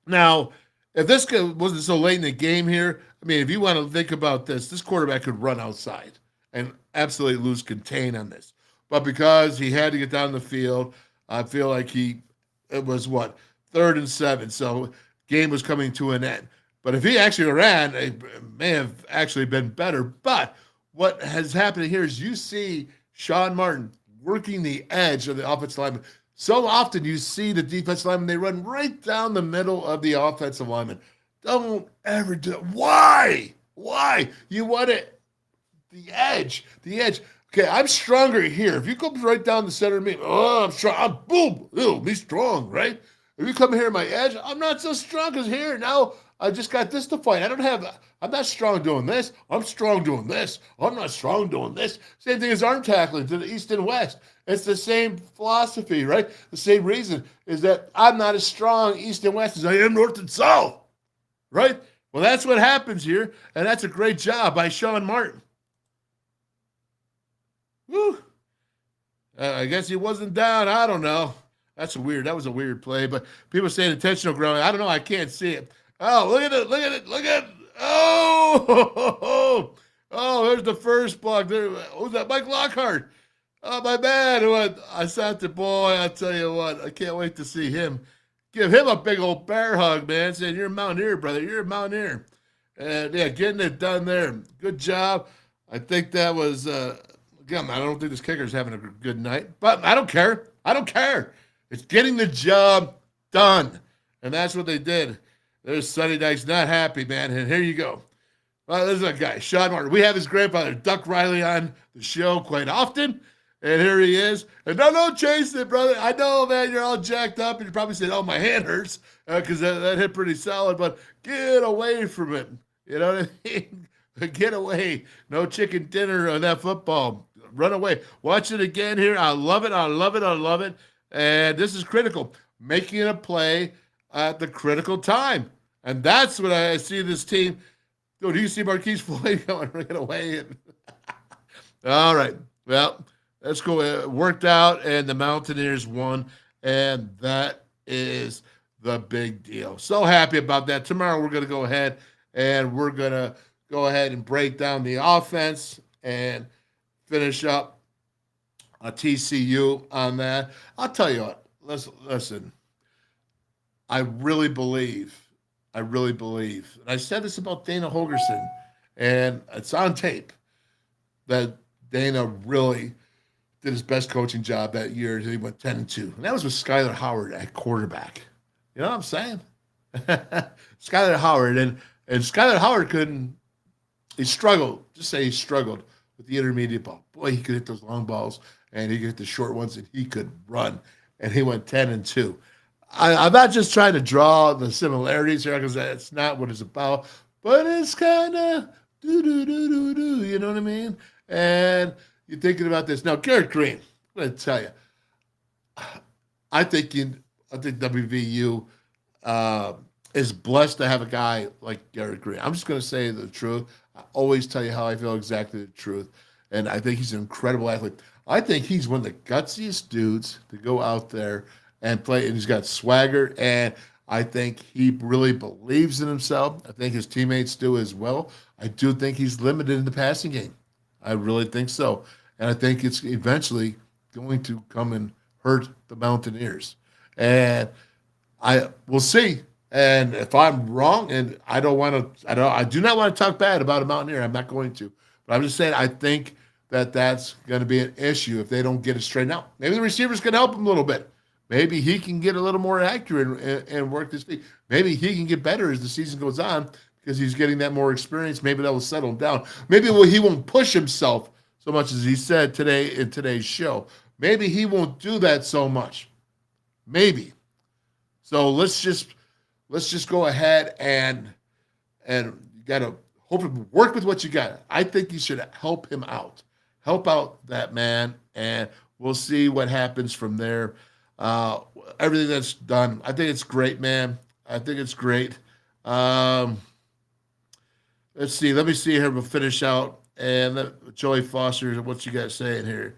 Now, if this wasn't so late in the game here, I mean, if you want to think about this quarterback could run outside and absolutely lose contain on this. But because he had to get down the field, I feel like it was 3rd and 7. So game was coming to an end. But if he actually ran, it may have actually been better. But what has happened here is you see Sean Martin working the edge of the offensive lineman. So often you see the defensive lineman, they run right down the middle of the offensive lineman. Don't ever do it. Why? You want it, the edge. Okay, I'm stronger here. If you come right down the center of me, I'm strong. Boom. Ew, be strong, right? If you come here at my edge, I'm not so strong as here. Now I just got this to fight. I'm not strong doing this. I'm strong doing this. I'm not strong doing this. Same thing as arm tackling to the east and west. It's the same philosophy, right? The same reason is that I'm not as strong east and west as I am north and south, right? Well, that's what happens here, and that's a great job by Sean Martin. Woo. I guess he wasn't down. I don't know. That was a weird play, but people saying intentional grounding. I don't know. I can't see it. Oh, look at it. Oh, there's the first block. There. Who's that? Mike Lockhart. Oh, my man. I sat the boy. I'll tell you what. I can't wait to see him. Give him a big old bear hug, man. Saying, you're a Mountaineer, brother. You're a Mountaineer. And, yeah, getting it done there. Good job. I think that was again, I don't think this kicker's having a good night, but I don't care. It's getting the job done. And that's what they did. There's Sonny Dykes, not happy, man. And here you go. Well, there's a guy, Sean Martin. We have his grandfather, Duck Riley, on the show quite often. And here he is. And don't chase it, brother. I know, man, you're all jacked up. And you're probably saying, oh, my hand hurts because that hit pretty solid. But get away from it. You know what I mean? Get away. No chicken dinner on that football. Run away. Watch it again here. I love it. And this is critical. Making a play at the critical time. And that's what I see this team. Do you see Marquise Floyd going right away? All right. Well, let's go. It worked out, and the Mountaineers won, and that is the big deal. So happy about that. Tomorrow we're going to go ahead, and we're going to go ahead and break down the offense and finish up a TCU on that. I'll tell you what. Listen. I really believe, and I said this about Dana Holgerson, and it's on tape, that Dana really did his best coaching job that year. He went 10-2, and that was with Skyler Howard at quarterback. You know what I'm saying? Skyler Howard, and Skyler Howard couldn't. He struggled. Just say he struggled with the intermediate ball. Boy, he could hit those long balls, and he could hit the short ones, and he could run. And he went 10-2. I'm not just trying to draw the similarities here because that's not what it's about, but it's kind of do. You know what I mean? And you're thinking about this now. Garrett Green, I'm going to tell you, I think WVU is blessed to have a guy like Garrett Green. I'm just going to say the truth. I always tell you how I feel, exactly the truth. And I think he's an incredible athlete. I think he's one of the gutsiest dudes to go out there and play. And he's got swagger. And I think he really believes in himself. I think his teammates do as well. I do think he's limited in the passing game. I really think so. And I think it's eventually going to come and hurt the Mountaineers. And we'll see. And if I'm wrong, and I do not want to talk bad about a Mountaineer. I'm not going to. But I'm just saying I think that's going to be an issue if they don't get it straightened out. Maybe the receivers can help him a little bit. Maybe he can get a little more accurate and work his feet. Maybe he can get better as the season goes on because he's getting that more experience. Maybe that will settle him down. Maybe he won't push himself so much as he said today in today's show. Maybe he won't do that so much. Maybe. So let's just go ahead and you got to hopefully work with what you got. I think you should help him out. Help out that man, and we'll see what happens from there. Everything that's done, I think it's great, man. I think it's great. Let's see. Let me see here. We'll finish out. And Joey Foster, what you got saying here?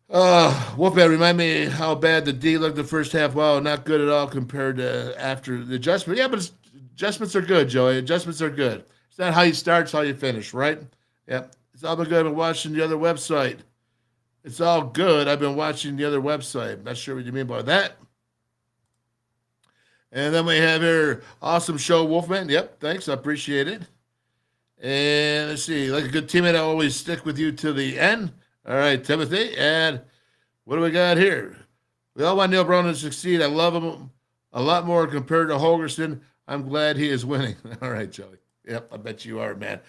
Wolfman, remind me how bad the D looked the first half. Wow, not good at all compared to after the adjustment. Yeah, but adjustments are good, Joey. Adjustments are good. It's not how you start, it's how you finish, right? Yep. It's all been good. I've been watching the other website. It's all good. I've been watching the other website. Not sure what you mean by that. And then we have here, awesome show, Wolfman. Yep, thanks. I appreciate it. And let's see, like a good teammate, I always stick with you to the end. All right, Timothy. And what do we got here? We all want Neil Brown to succeed. I love him a lot more compared to Holgerson. I'm glad he is winning. All right, Joey. Yep, I bet you are, man.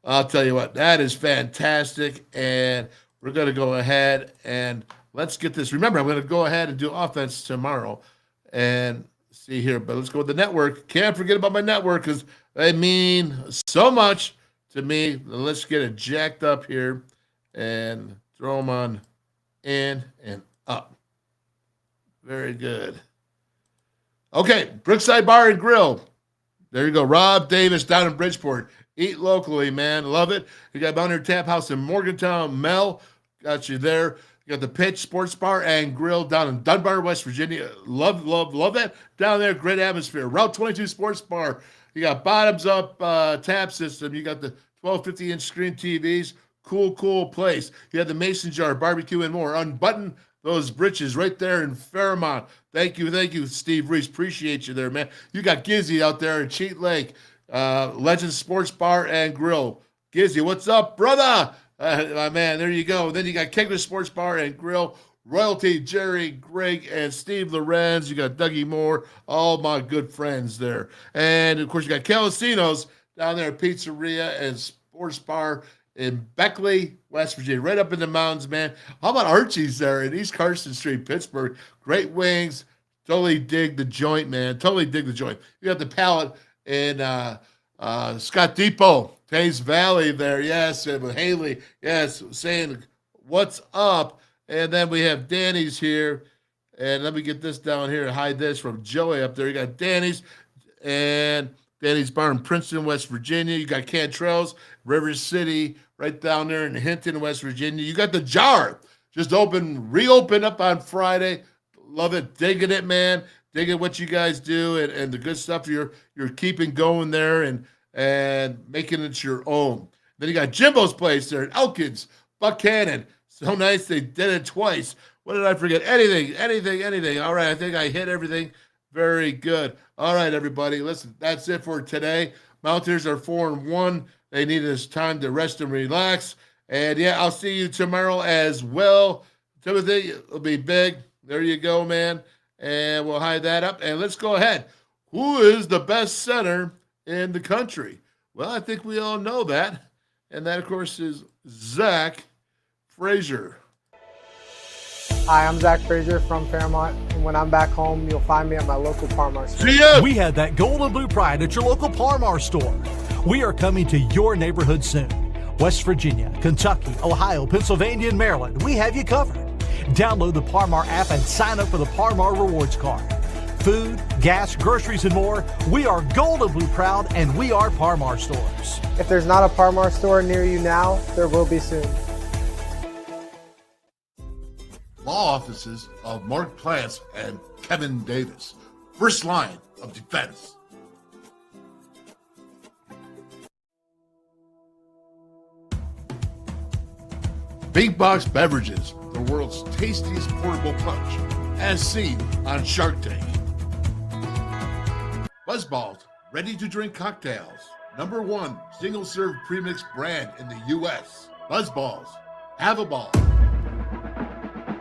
I'll tell you what, that is fantastic. And we're going to go ahead and let's get this. Remember, I'm going to go ahead and do offense tomorrow and see here. But let's go with the network. Can't forget about my network because they mean so much to me. Let's get it jacked up here and throw them on in and up. Very good. Okay, Brickside Bar and Grill. There you go. Rob Davis down in Bridgeport. Eat locally, man. Love it. You got Mountaineer Tap House in Morgantown. Mel got you there. You got the Pitch Sports Bar and Grill down in Dunbar, West Virginia. Love that. Down there, great atmosphere. Route 22 Sports Bar. You got bottoms up tap system. You got the 1250-inch screen TVs. Cool place. You have the Mason Jar, barbecue, and more. Unbutton those britches right there in Fairmont. Thank you, Steve Reese. Appreciate you there, man. You got Gizzy out there in Cheat Lake. Legend Sports Bar and Grill. Gizzy, what's up, brother? My man, there you go. Then you got Kegler Sports Bar and Grill. Royalty, Jerry, Greg, and Steve Lorenz. You got Dougie Moore. All my good friends there. And, of course, you got Calacino's down there at Pizzeria and Sports Bar in Beckley, West Virginia, right up in the mountains, man. How about Archies there in East Carson Street, Pittsburgh? Great wings. Totally dig the joint, man. Totally dig the joint. You got the Pallet in Scott Depot, Taze Valley there. Yes, and with Haley. Yes, saying what's up. And then we have Danny's here. And let me get this down here and hide this from Joey up there. You got Danny's and Danny's Bar in Princeton, West Virginia. You got Cantrell's, River City, right down there in Hinton, West Virginia. You got the Jar, just reopened up on Friday. Love it, digging it, man. Digging what you guys do and the good stuff you're keeping going there and making it your own. Then you got Jimbo's place there at Elkins, Buckhannon. So nice they did it twice. What did I forget? Anything. All right, I think I hit everything. Very good. All right, everybody. Listen, that's it for today. Mountaineers are 4-1. They need this time to rest and relax. And yeah, I'll see you tomorrow as well. Timothy, it'll be big. There you go, man. And we'll hide that up. And let's go ahead. Who is the best center in the country? Well, I think we all know that. And that, of course, is Zach Frazier. Hi, I'm Zach Frazier from Fairmont, and when I'm back home, you'll find me at my local Parmar store. See ya! We have that gold and blue pride at your local Parmar store. We are coming to your neighborhood soon. West Virginia, Kentucky, Ohio, Pennsylvania, and Maryland, we have you covered. Download the Parmar app and sign up for the Parmar Rewards Card. Food, gas, groceries, and more, we are gold and blue proud, and we are Parmar stores. If there's not a Parmar store near you now, there will be soon. Law offices of Mark Plants and Kevin Davis. First line of defense. Big Box Beverages, the world's tastiest portable punch, as seen on Shark Tank. Buzzballs, ready-to-drink cocktails. #1 single-serve premix brand in the U.S. Buzzballs, have a ball.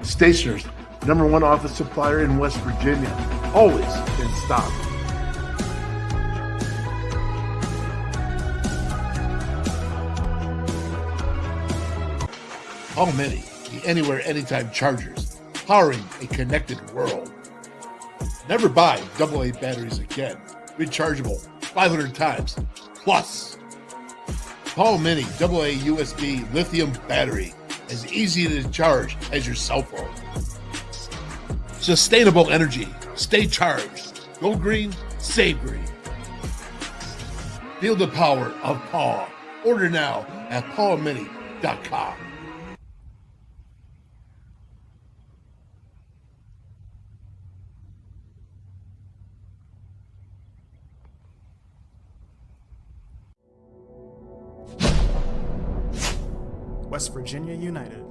Stationers, #1 office supplier in West Virginia. Always in stock. All Mini, the anywhere, anytime chargers, powering a connected world. Never buy AA batteries again. Rechargeable 500 times plus. Paul Mini AA USB lithium battery, as easy to charge as your cell phone. Sustainable energy. Stay charged. Go green, save green. Feel the power of Paul. Order now at paulmini.com. West Virginia United.